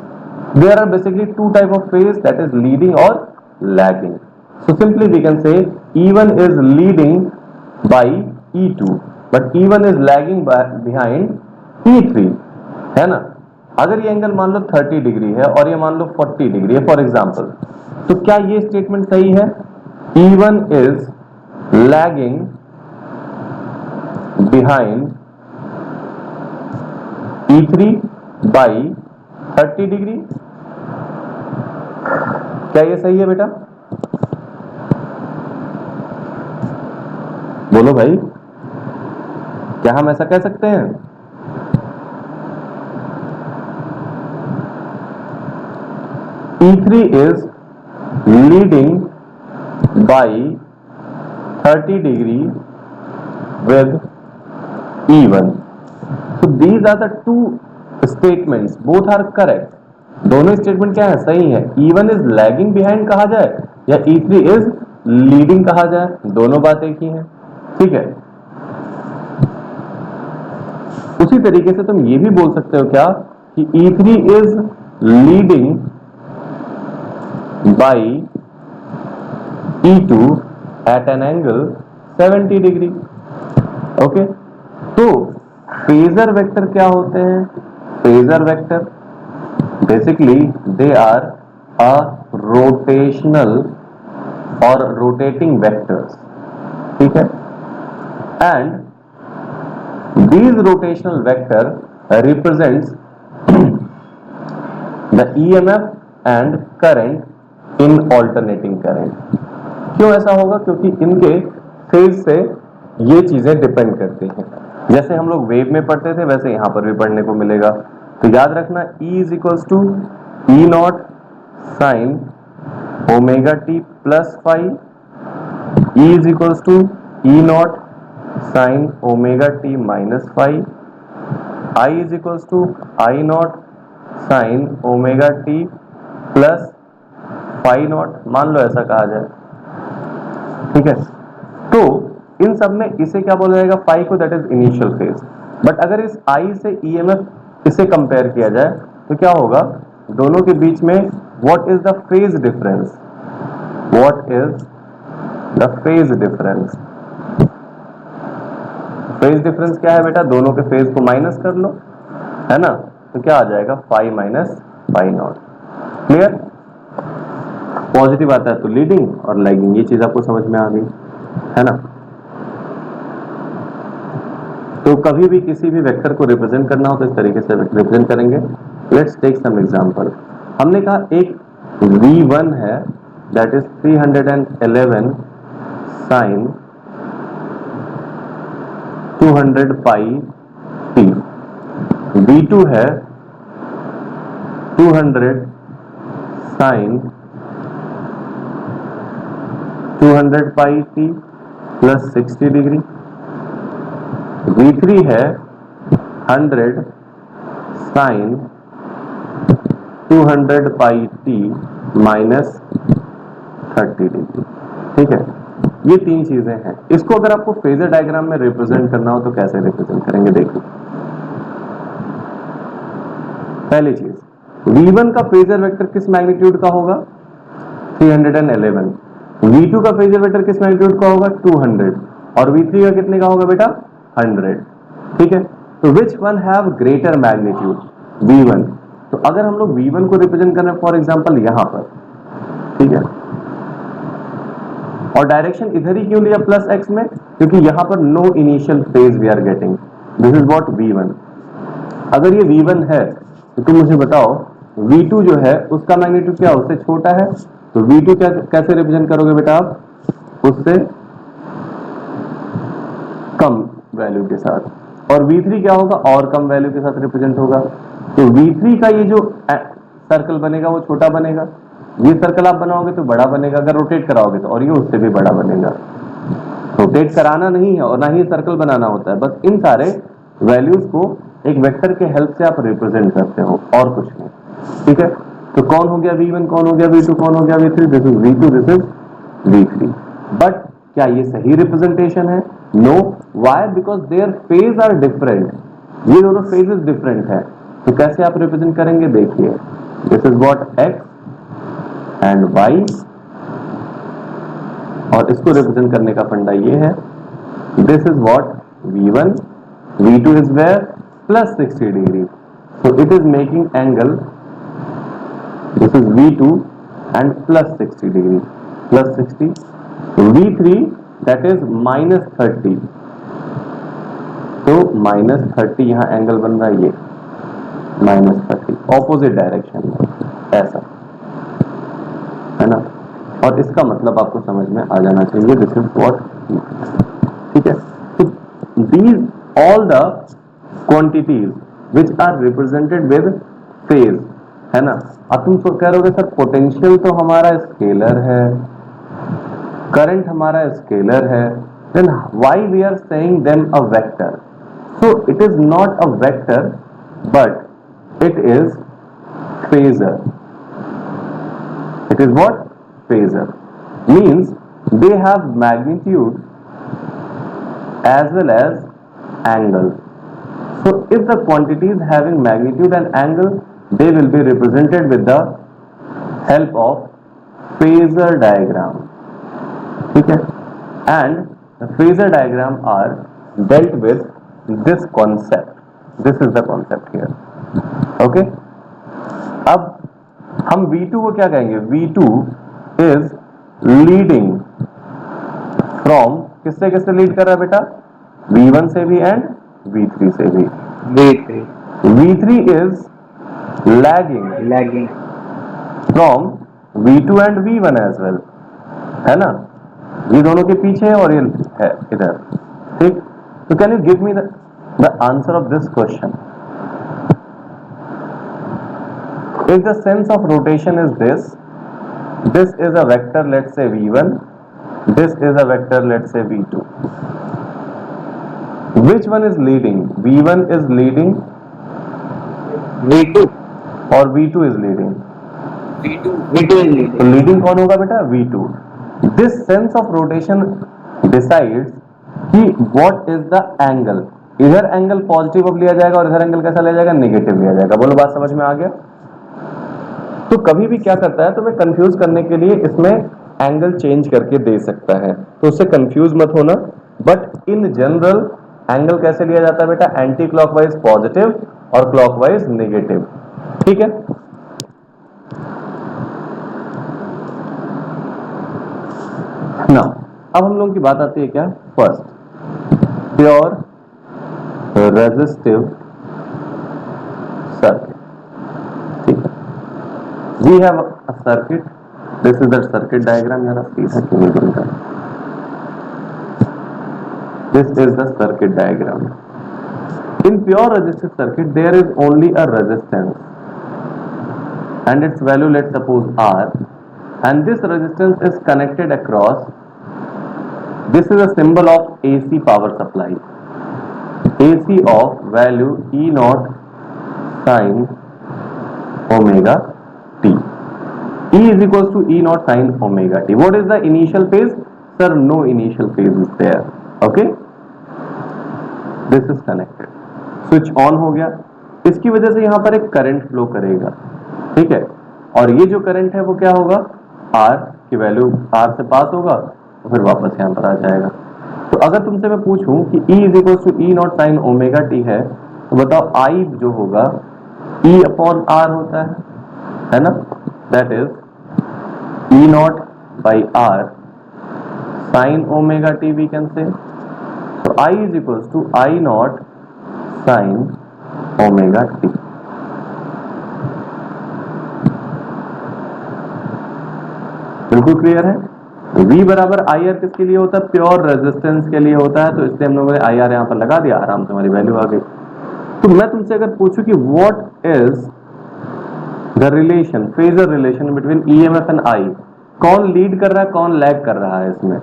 There are basically two type of phase, that is leading और lagging. So simply we can say E1 is leading by E2 but E1 is lagging behind E3, है ना। अगर ये angle मान लो 30 degree है और ये मान लो 40 डिग्री है फॉर एग्जांपल, तो क्या ये स्टेटमेंट सही है? E1 is lagging behind E3 by 30 degree, क्या ये सही है बेटा? बोलो भाई, क्या हम ऐसा कह सकते हैं? E3 is leading by 30 degree with E1. So these are the two statements, both are correct. दोनों स्टेटमेंट क्या है? सही है। E1 is lagging behind कहा जाए या E3 is leading कहा जाए, दोनों बात एक ही है, ठीक है। उसी तरीके से तुम ये भी बोल सकते हो क्या कि E3 is leading by E2 at an angle 70 degree, okay. तो फेजर वेक्टर क्या होते हैं? Phasor vector basically they are a rotational और रोटेटिंग वेक्टर्स, ठीक है। And these rotational vector represents the EMF and current in alternating current। क्यों ऐसा होगा? क्योंकि इनके फेज से ये चीजें डिपेंड करती हैं। जैसे हम लोग वेव में पढ़ते थे वैसे यहां पर भी पढ़ने को मिलेगा। तो याद रखना E is equals to E naught sine omega t +5, E is equals to E naught sine omega t -5, I is equals to I naught sine omega t plus phi naught, मान लो ऐसा कहा जाए, ठीक है। तो इन सब में इसे क्या बोला जाएगा? फाई को, that is initial phase. But अगर इस आई से ईएमएफ इसे कंपेयर किया जाए तो क्या होगा? दोनों के बीच में what is the phase difference? What is the phase difference? Phase difference क्या है बेटा, दोनों के फेज को माइनस कर लो, है ना, तो क्या आ जाएगा phi minus phi naught. Clear? Positive आता है तो लीडिंग और लैगिंग, ये चीज आपको समझ में आ गई, है ना। तो कभी भी किसी भी वेक्टर को रिप्रेजेंट करना हो तो इस तरीके से रिप्रेजेंट करेंगे। Let's take some example. हमने कहा एक v1 है that is 311 sine 200 pi t, v2 है 200 sine 200 pi t plus 60 degree, v3 है 100 sine 200 pi t minus 30 degree. ठीक है, ये तीन चीजें हैं। इसको अगर आपको फेजर डायग्राम में रिप्रेजेंट करना हो तो कैसे रिप्रेजेंट करेंगे, देखिए। पहली चीज, v1 का फेजर वेक्टर किस मैग्नीट्यूड का होगा, 311। v2 का फेजर वेक्टर किस मैग्नीट्यूड का होगा, 200। और v3 का कितने का होगा बेटा, 100। ठीक है, तो which one have greater magnitude, v1। तो अगर हम लोग v1 को रिप्रेजेंट कर रहे हैं फॉर एग्जांपल यहां पर, ठीक है, और डायरेक्शन इधर ही क्यों लिया प्लस एक्स में, क्योंकि यहां पर no initial phase we are getting, this is what v1। अगर ये v1 है तो तुम मुझे बताओ v2 जो है उसका मैग्नीट्यूड क्या उससे छोटा है, तो v2 क्या कैसे रिप्रेजेंट करोगे बेटा आप, उससे कम वैल्यू के साथ, और v3 क्या होगा और कम वैल्यू के साथ रिप्रेजेंट होगा। तो v3 का ये जो सर्कल बनेगा वो छोटा बनेगा, ये सर्कल आप बनाओगे तो बड़ा बनेगा, अगर रोटेट कराओगे तो, और ये उससे भी बड़ा बनेगा। रोटेट कराना नहीं है और ना ही सर्कल बनाना होता है, बस इन सारे वैल्यूज को एक वेक्टर के हेल्प से आप रिप्रेजेंट करते हो और कुछ नहीं। ठीक है, तो कौन हो गया v1, कौन हो गया v2, कौन हो गया v3, this is v2, this is v3। But क्या ये सही रिप्रेजेंटेशन है, no, why, because their phase are different, ये दोनों फेजेस डिफरेंट है। तो कैसे आप रिप्रेजेंट करेंगे, देखिए, this is what x and y, और इसको रिप्रेजेंट करने का फंडा ये है, this is what v1, v2 is where plus 60 degree, so it is making angle, this is v2 and plus 60 degree, plus 60, v3 that is minus 30, तो minus 30 यहाँ angle बन रहा है, ये minus 30 ऑपोजिट डायरेक्शन में, ऐसा है ना, और इसका मतलब आपको समझ में आ जाना चाहिए, दिस इज व्हाट। ठीक है, तो these all the quantities which are represented with phase, है ना। अब तुम कह रहे हो सर पोटेंशियल तो हमारा स्केलर है, करंट हमारा स्केलर है, then why we are saying them a vector, so it is not a vector but it is phasor. It is what? Phasor. Means they have magnitude as well as angle. So if the quantity is having magnitude and angle, they will be represented with the help of phasor diagram. ठीक है? And the phasor diagram are dealt with this concept. This is the concept here. Okay? अब हम V2 को क्या कहेंगे, V2 is leading from, किससे किससे lead कर रहा है बेटा, V1 से भी एंड V3 से भी। V3 is lagging from V2 and V1 as well, है ना, ये दोनों के पीछे है और ये है इधर। ठीक, तो can you give me the answer of this question. If the sense of rotation is this is a vector, let's say v1, this is a vector, let's say v2. Which one is leading? v1 is leading, v2, or v2 is leading? v2 is leading. तो leading कौन होगा बेटा, v2. This sense of rotation decides कि what is the angle. इधर angle positive अब लिया जाएगा और इधर एंगल कैसा लिया जाएगा, नेगेटिव लिया जाएगा। बोलो बात समझ में आ गया। तो कभी भी क्या करता है, तो मैं कंफ्यूज करने के लिए इसमें एंगल चेंज करके दे सकता है, तो उससे कंफ्यूज मत होना। बट इन जनरल एंगल कैसे लिया जाता है बेटा, एंटी क्लॉकवाइज पॉजिटिव और क्लॉकवाइज नेगेटिव, ठीक है। ना अब हम लोगों की बात आती है क्या, फर्स्ट प्योर रेजिस्टिव सर्किट, ठीक है। We have a circuit, this is the circuit diagram, जरा सीधा क्यों नहीं बनता, this is the circuit diagram. In pure resistive circuit, there is only a resistance, and its value, let's suppose R, and this resistance is connected across. This is a symbol of AC power supply. AC of value E naught sin omega t. E is equals to E naught sin omega t. What is the initial phase? Sir, no initial phase is there. Okay. This is connected. Switch on हो गया, इसकी वजह से यहां पर एक current flow करेगा, ठीक है। और ये जो करंट है वो क्या होगा, R की वैल्यू R से पास होगा तो फिर वापस यहां पर आ जाएगा। तो अगर तुमसे मैं पूछूं कि E is equal to E not sine omega t है, तो बताओ I जो होगा E अपॉन R होता है ना, that is E naught by R sine omega t we can say. तो I is equal to I not sine omega t. बिल्कुल क्लियर है। V बराबर आई आर किसके लिए होता है, प्योर रेजिस्टेंस के लिए होता है, तो इसलिए हम लोगों ने आई आर यहां पर लगा दिया, आराम से हमारी वैल्यू आ गई। तो मैं तुमसे अगर पूछूं कि what is the relation, phasor relation between EMF and I, कौन लीड कर रहा है कौन लैग कर रहा है इसमें,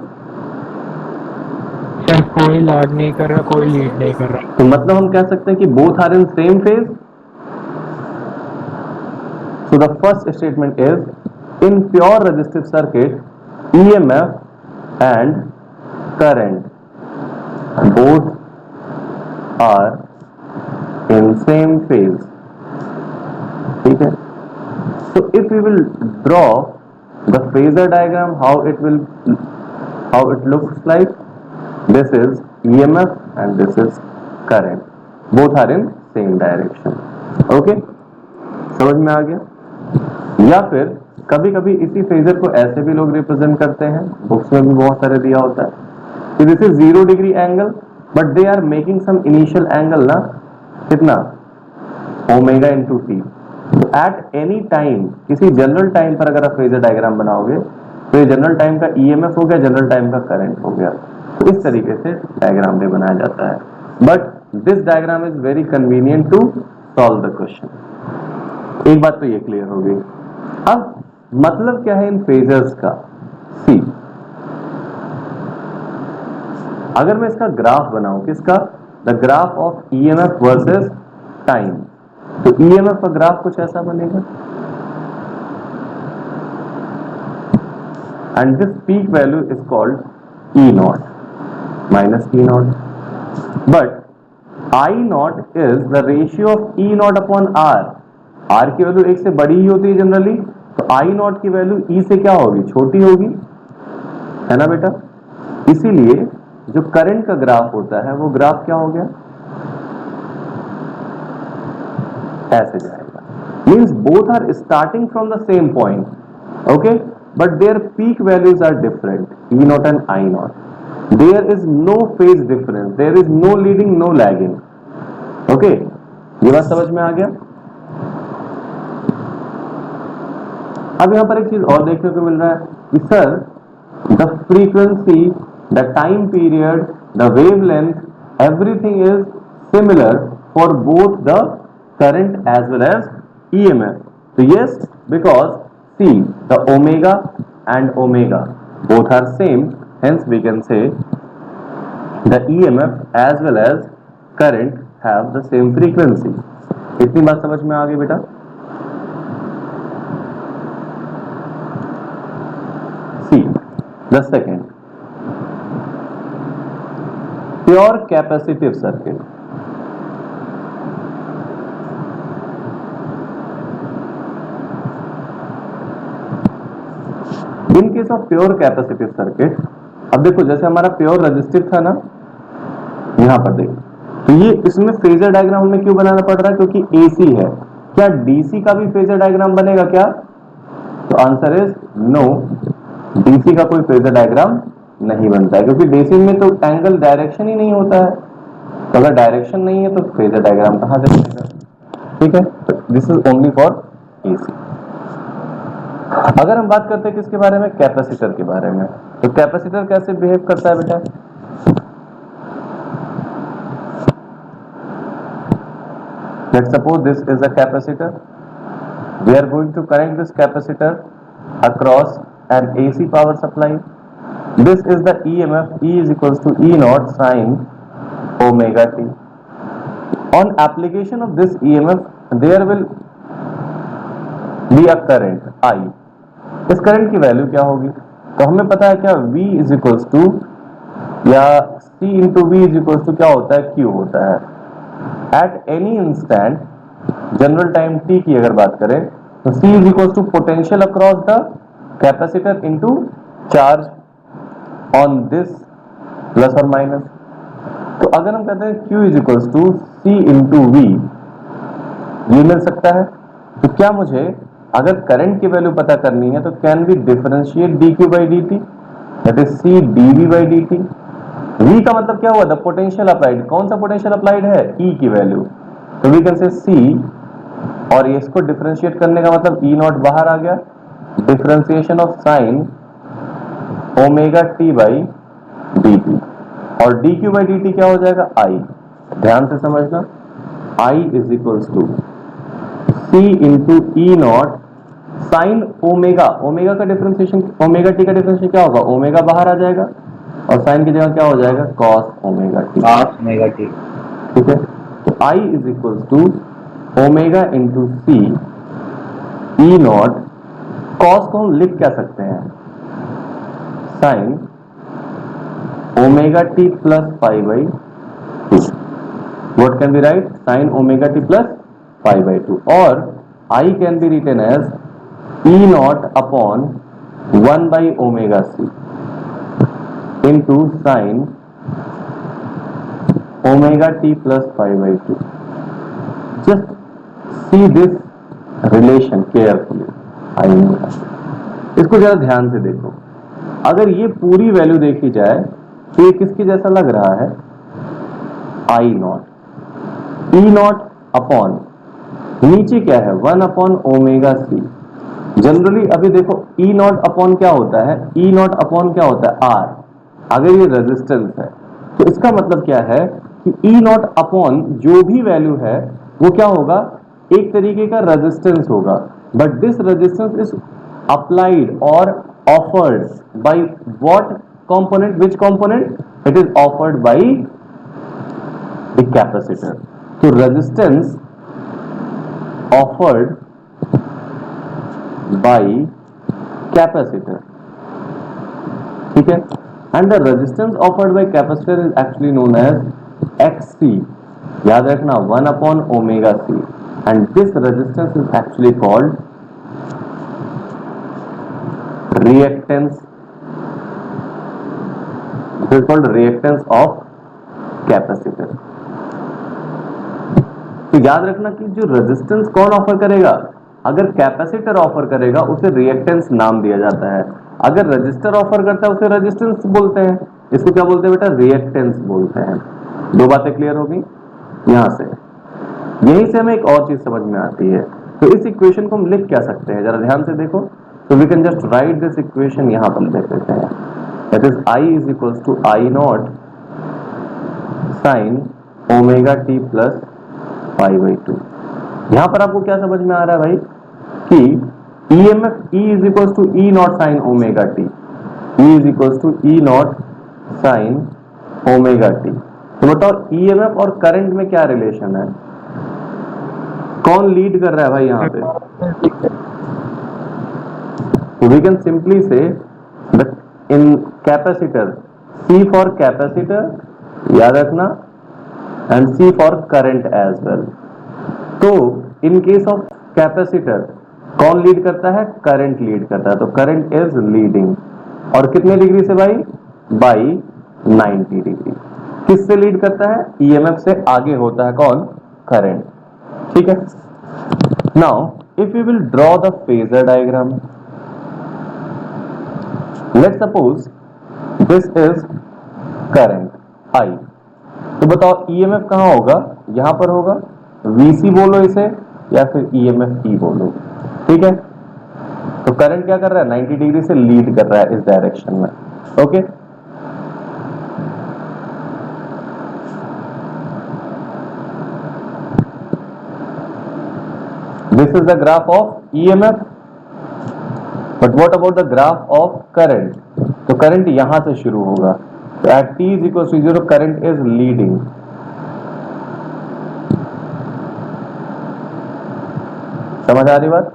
सर कोई लैग नहीं कर रहा, कोई लीड नहीं कर रहा। तो मतलब हम कह सकते हैं कि both are in same phase. So the first statement is in pure resistive circuit EMF and current both are in same phase, ठीक है। So if we will draw the phasor diagram, how it looks like, this is EMF and this is current, both are in same direction, okay, समझ में आ गया। या फिर कभी कभी इसी फेजर को ऐसे भी लोग रिप्रेजेंट करते हैं, बुक्स में भी बहुत सारे दिया होता है कि this is 0 degree angle but they are making some initial angle ना, कितना, omega into t. At any time, किसी जनरल टाइम पर अगर आप फेजर डायग्राम बनाओगे तो ये जनरल टाइम का ईएमएफ हो गया, जनरल टाइम का करंट हो गया। तो इस तरीके से डायग्राम भी बनाया जाता है, but this diagram is very convenient to solve the question. एक बात तो ये क्लियर हो गई। अब मतलब क्या है इन फेजर्स का, सी अगर मैं इसका ग्राफ बनाऊं, किसका, the graph of EMF versus time, तो ईएमएफ का ग्राफ कुछ ऐसा बनेगा, and this peak value is called E naught minus E naught, but I naught is the ratio of E not upon R. R की value एक से बड़ी ही होती है जनरली, तो आई नॉट की वैल्यू ई से क्या होगी, छोटी होगी, है ना बेटा। इसीलिए जो करंट का ग्राफ होता है वो ग्राफ क्या हो गया, ऐसे जाएगा, means both are starting from the same point, okay, but their peak values are different, E naught and I naught. There is no phase difference, there is no leading no lagging, okay, ये बात समझ में आ गया। अब यहां पर एक चीज और देखने को मिल रहा है कि sir the frequency, the time period, the wavelength, everything is similar for both the current as well as EMF. So yes, because see the omega and omega both are same, hence we can say the EMF as well as current have the same frequency. इतनी बात समझ में आ गई बेटा। See the second, pure capacitive circuit. In case of pure capacitive circuit, अब देखो जैसे हमारा प्योर रेजिस्टिव था ना, यहां पर देख, तो ये इसमें फेजर डायग्राम हमें क्यों बनाना पड़ रहा है, क्योंकि एसी है। क्या डीसी का भी फेजर डायग्राम बनेगा क्या? तो आंसर इज नो, डीसी का कोई फेजर डायग्राम नहीं बनता है, क्योंकि डीसी में तो एंगल डायरेक्शन ही नहीं होता है। तो अगर डायरेक्शन नहीं है तो फेजर डायग्राम कहां से बनेगा? ठीक है, तो this is only for AC. अगर हम बात करते हैं किसके बारे में, कैपेसिटर के बारे में, तो कैपेसिटर कैसे बिहेव करता है बेटा? Let's suppose this is a capacitor. We are going to connect this capacitor across an AC power supply. This is the EMF. E is equals to E naught sin omega t. On application of this EMF, there will be a current I. इस current की value क्या होगी? तो हमें पता है क्या, V is equals to या C into V is equals to क्या होता है, Q होता है। At any instant, general time t की अगर बात करें, तो C is equal to potential across the capacitor into charge on this plus और माइनस। तो अगर हम कहते हैं Q is equal to C into V, ये मिल सकता है। तो क्या मुझे अगर करंट की वैल्यू पता करनी है तो can we differentiate dq by dt, that is C dV by dt। V का मतलब क्या हुआ, द पोटेंशियल अप्लाइड। कौन सा पोटेंशियल अप्लाइड है, E की वैल्यू। तो वी कैन से C, और इसको डिफरेंशिएट करने का मतलब E नॉट बाहर आ गया, differentiation of sine omega t by dt, और dq बाई dt क्या हो जाएगा, I। ध्यान से समझना, I is equals to C into E naught sine omega, ओमेगा का डिफरेंशिएशन, ओमेगा टी का डिफरेंशिएशन क्या होगा, ओमेगा बाहर आ जाएगा और साइन की जगह क्या हो जाएगा, cos omega t. cos omega t. ठीक है, तो I is equal to omega into C E naught, cos को हम लिख क्या सकते हैं, sine omega t plus pi by two. What can be write, sine omega t plus pi by two, और I can be written as E not upon 1 by omega C into sin omega t plus pi by 2. Just see this relation carefully. I know. इसको जरा ध्यान से देखो, अगर ये पूरी value देखी जाए तो ये किसके जैसा लग रहा है, I not, E not upon नीचे क्या है, 1 अपॉन ओमेगा सी। जनरली अभी देखो E नॉट अपॉन क्या होता है, E नॉट अपॉन क्या होता है, R। अगर ये रेजिस्टेंस है तो इसका मतलब क्या है कि E नॉट अपॉन जो भी वैल्यू है वो क्या होगा, एक तरीके का रेजिस्टेंस होगा, but this resistance is applied और offered by what component, which component, it is offered by the capacitor. तो रेजिस्टेंस ऑफर्ड बाय कैपेसिटर, ठीक है, and the resistance offered by capacitor is actually known as XC। याद रखना 1 upon omega C, and this resistance is actually called reactance। This is called reactance of capacitor। तो याद रखना कि जो resistance कौन ऑफर करेगा, अगर कैपेसिटर ऑफर करेगा उसे रिएक्टेंस नाम दिया जाता है, अगर रजिस्टर ऑफर करता है उसे रेजिस्टेंस बोलते हैं। इसको क्या बोलते हैं बेटा, रिएक्टेंस बोलते हैं। दो बातें क्लियर होगी यहां से, यहीं से हमें एक और चीज समझ में आती है। तो इस इक्वेशन को हम लिख क्या सकते हैं, जरा ध्यान से देखो। तो we can just write this equation, यहां पर लिख देते हैं, that is I is equals to I not sine omega t plus pi by two. यहां पर आपको क्या समझ में आ रहा है भाई कि EMF E is equals to E naught sin omega t, E is equals to E naught sin omega t। तो बताओ EMF और करंट में क्या रिलेशन है, कौन लीड कर रहा है भाई यहाँ पे। तो we can simply say that in capacitor, C for capacitor, याद रखना, and C for current as well. तो इन केस ऑफ कैपेसिटर कौन लीड करता है, करंट लीड करता है, तो करंट इज लीडिंग, और कितने डिग्री से भाई, बाई 90 डिग्री। किससे लीड करता है? ईएमएफ से आगे होता है कौन? करंट। ठीक है। Now if you will draw the phasor diagram, let's suppose this is current I, तो बताओ ईएमएफ कहां होगा? यहां पर होगा। वीसी बोलो इसे या फिर ईएमएफ ई बोलो। ठीक है। तो करंट क्या कर रहा है? 90 डिग्री से लीड कर रहा है इस डायरेक्शन में। Okay. This is the graph of EMF, but what about the graph of current? तो करंट यहां से शुरू होगा। तो at t is equal to 0 current is leading. समझ आ रही बात?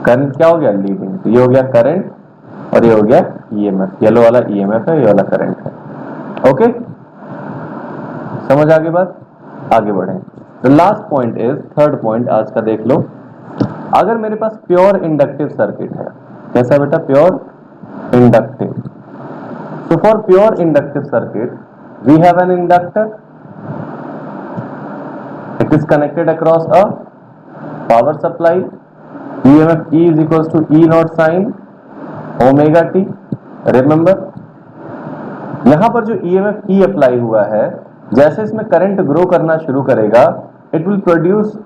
करंट क्या हो गया? लीडिंग। तो ये हो गया करंट और ये हो गया ईएमएफ। येलो वाला ईएमएफ है, ये वाला करंट है। ओके, समझ आ गई बात? आगे बढ़े। The last point is, third point आज का देख लो। अगर मेरे पास प्योर इंडक्टिव सर्किट है, कैसा बेटा? Pure inductive. So for pure inductive circuit, we have an inductor. It is connected across a power supply. EMF E is equals to E naught sin omega t. Remember, यहाँ पर जो EMF E apply हुआ है, जैसे इसमें current grow करना शुरू करेगा, it will produce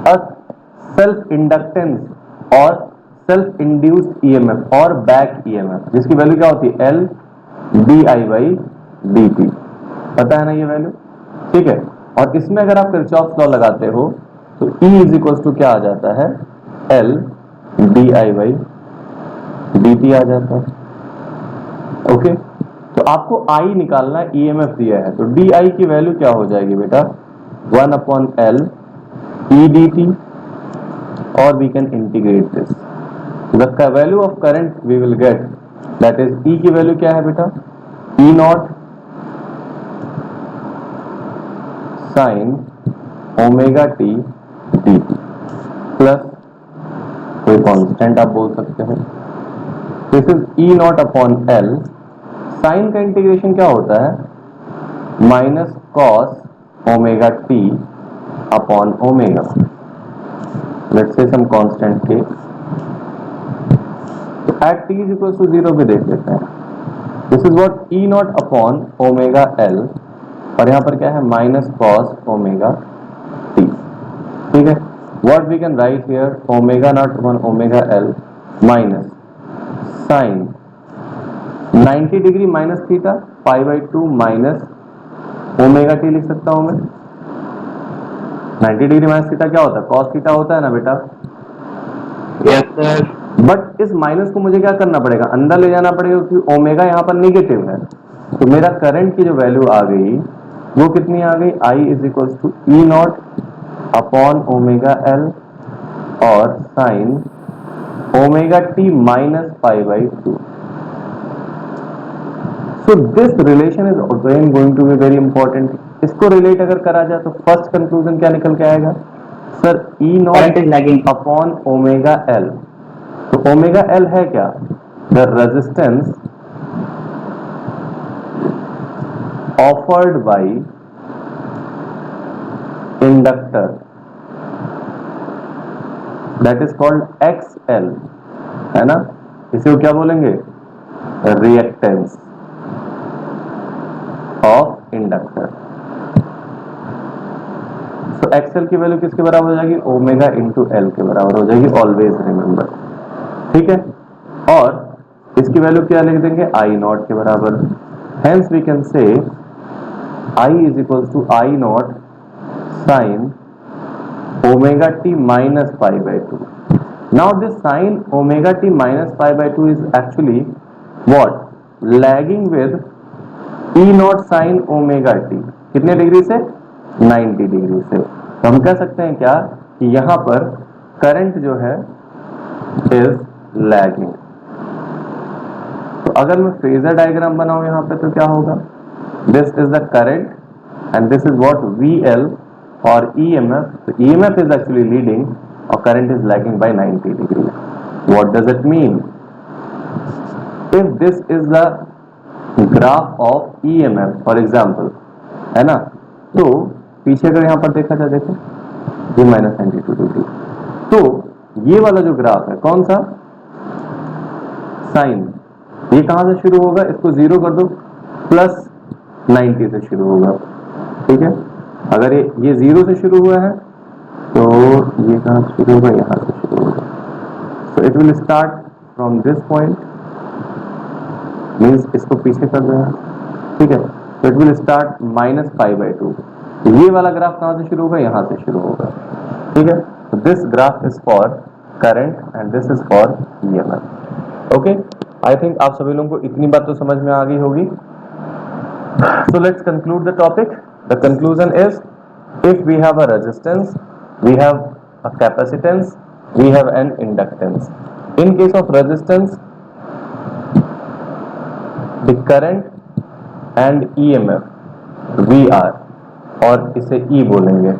a self inductance और सेल्फ इंड्यूस्ड ईएमएफ और बैक ईएमएफ, जिसकी वैल्यू क्या होती है? L D I by D T. पता है ना ये वैल्यू? ठीक है। और इसमें अगर आप किरचॉफ लॉ लगाते हो तो E इज इक्वल्स टू क्या आ जाता है? L D I by D T आ जाता है। ओके, तो आपको I निकालना है, ईएमएफ दिया है, तो डी आई की वैल्यू क्या हो जाएगी बेटा? 1/L ई डी टी, और we can integrate this. The value of current we will get, that is E की वैल्यू क्या है बेटा? E not sine omega T D T plus कोई कांस्टेंट आप बोल सकते हो। This is E not upon L। Sine का इंटीग्रेशन क्या होता है? Minus cos omega T upon omega. Let's say some constant के at t is equal to 0 पे देख लेते हैं। This is what E not upon omega L, और यहाँ पर क्या है? Minus cos omega t। ठीक है। What we can write here? Omega nought upon omega L minus sine 90 degree minus theta pi by 2 minus omega t लिख सकता हूं मैं। 90 डिग्री माइनस थीटा क्या होता है? कॉस थीटा होता है ना बेटा? Yes sir. बट इस माइनस को मुझे क्या करना पड़ेगा? अंदर ले जाना पड़ेगा, क्योंकि ओमेगा यहाँ पर नेगेटिव है। तो मेरा करंट की जो वैल्यू आ गई वो कितनी आ गई? I is equal to E not upon omega L और sine omega T minus pi by 2। So this relation is again going to be very important. इसको रिलेट अगर करा जाए तो फर्स्ट कंक्लूजन क्या निकल के आएगा? Sir E not upon omega L. तो ओमेगा एल है क्या? The resistance offered bye inductor, that is called XL, है ना? इसे क्या बोलेंगे? Reactance of inductor. तो XL की वैल्यू किसके बराबर हो जाएगी? ओमेगा इंटू एल के बराबर हो जाएगी। Always remember. ठीक है। और इसकी वैल्यू क्या लिख देंगे? I नॉट के बराबर। Hence we can say I is equal to I not sine omega T minus pi by 2। Now this sine omega T minus pi by 2 is actually what? Lagging with E not sine omega t. कितने degree से? 90 degree से। तो हम कह सकते हैं क्या कि यहां पर करंट जो है इज लैगिंग। तो अगर मैं फेजर डायग्राम बनाऊं यहां पे तो क्या होगा? This is the current and this is what? VL और EMF। तो EMF इज एक्चुअली लीडिंग और current is lagging by 90 degree. What does it mean? If this is the graph of EMF for example, है ना। तो पीछे अगर यहाँ पर देखा जाए, देखो ये -92 डिग्री, तो ये वाला जो ग्राफ है कौन सा, साइन, ये कहां से शुरू होगा, इसको 0 कर दो, +90 से शुरू होगा, ठीक है। अगर ये 0 से शुरू हुआ है तो ये कहां से शुरू होगा, यहां से शुरू होगा। तो it will start from this point, means इसको पीछे कर देना, ठीक है। तो इट विल स्टार्ट -π/2। ये वाला ग्राफ कहां से शुरू होगा, यहां से शुरू होगा, ठीक है। तो this graph is for current and this is for EMF. Okay, I think आप सभी लोगों को इतनी बात तो समझ में आ गई होगी। So let's conclude the topic. The conclusion is, if we have a resistance, we have a capacitance, we have an inductance. In case of resistance, the current and EMF VR, और इसे E बोलेंगे,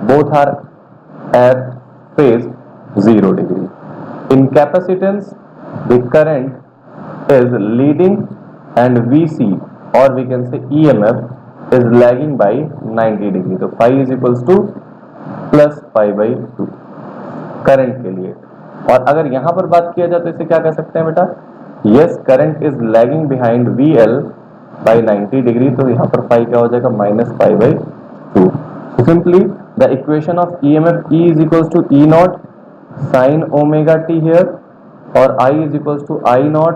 both are at phase 0 degree. In capacitance, the current is leading and VC, or we can say EMF is lagging by 90 degree. तो phi is equals to +π/2 current के लिए। और अगर यहाँ पर बात किया जाए तो इसे क्या कह सकते हैं बेटा, yes, current is lagging behind VL by 90 degree, तो यहाँ पर phi क्या हो जाएगा, -π/2। Simply the equation of EMF E is equals to E0 sin omega t here, और I is equals to I0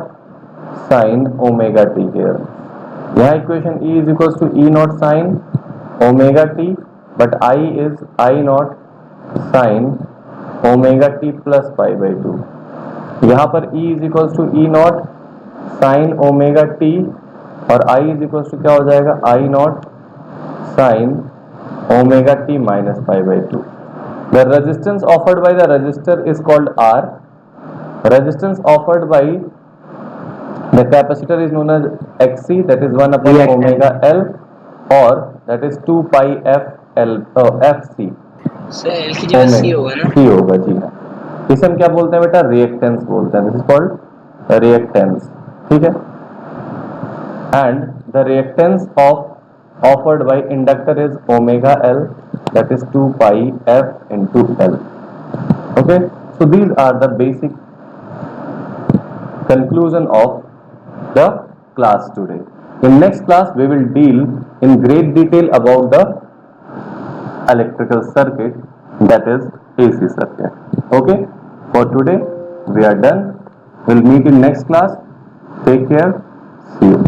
sin omega t here। यहाँ equation E is equals to E0 sin omega t, but I is I0 sin omega t plus π/2। यहाँ पर E is equals to E0 sin omega t, और I is equals to क्या हो जाएगा, I0 sin omega t minus π/2। The resistance offered by the resistor is called R. Resistance offered by the capacitor is known as Xc, that is 1 upon omega L, or that is 2 pi Fc। Sir L की जगह सी होगा ना, सी होगा जी। इसे हम क्या बोलते हैं बेटा, रिएक्टेंस बोलते हैं। दिस इज कॉल्ड रिएक्टेंस, ठीक है। And the reactance offered by inductor is omega L, that is 2 pi F into L। Okay, so these are the basic conclusion of the class today. In next class we will deal in great detail about the electrical circuit, that is AC circuit। Okay, for today we are done. We'll meet in next class. Take care, see you.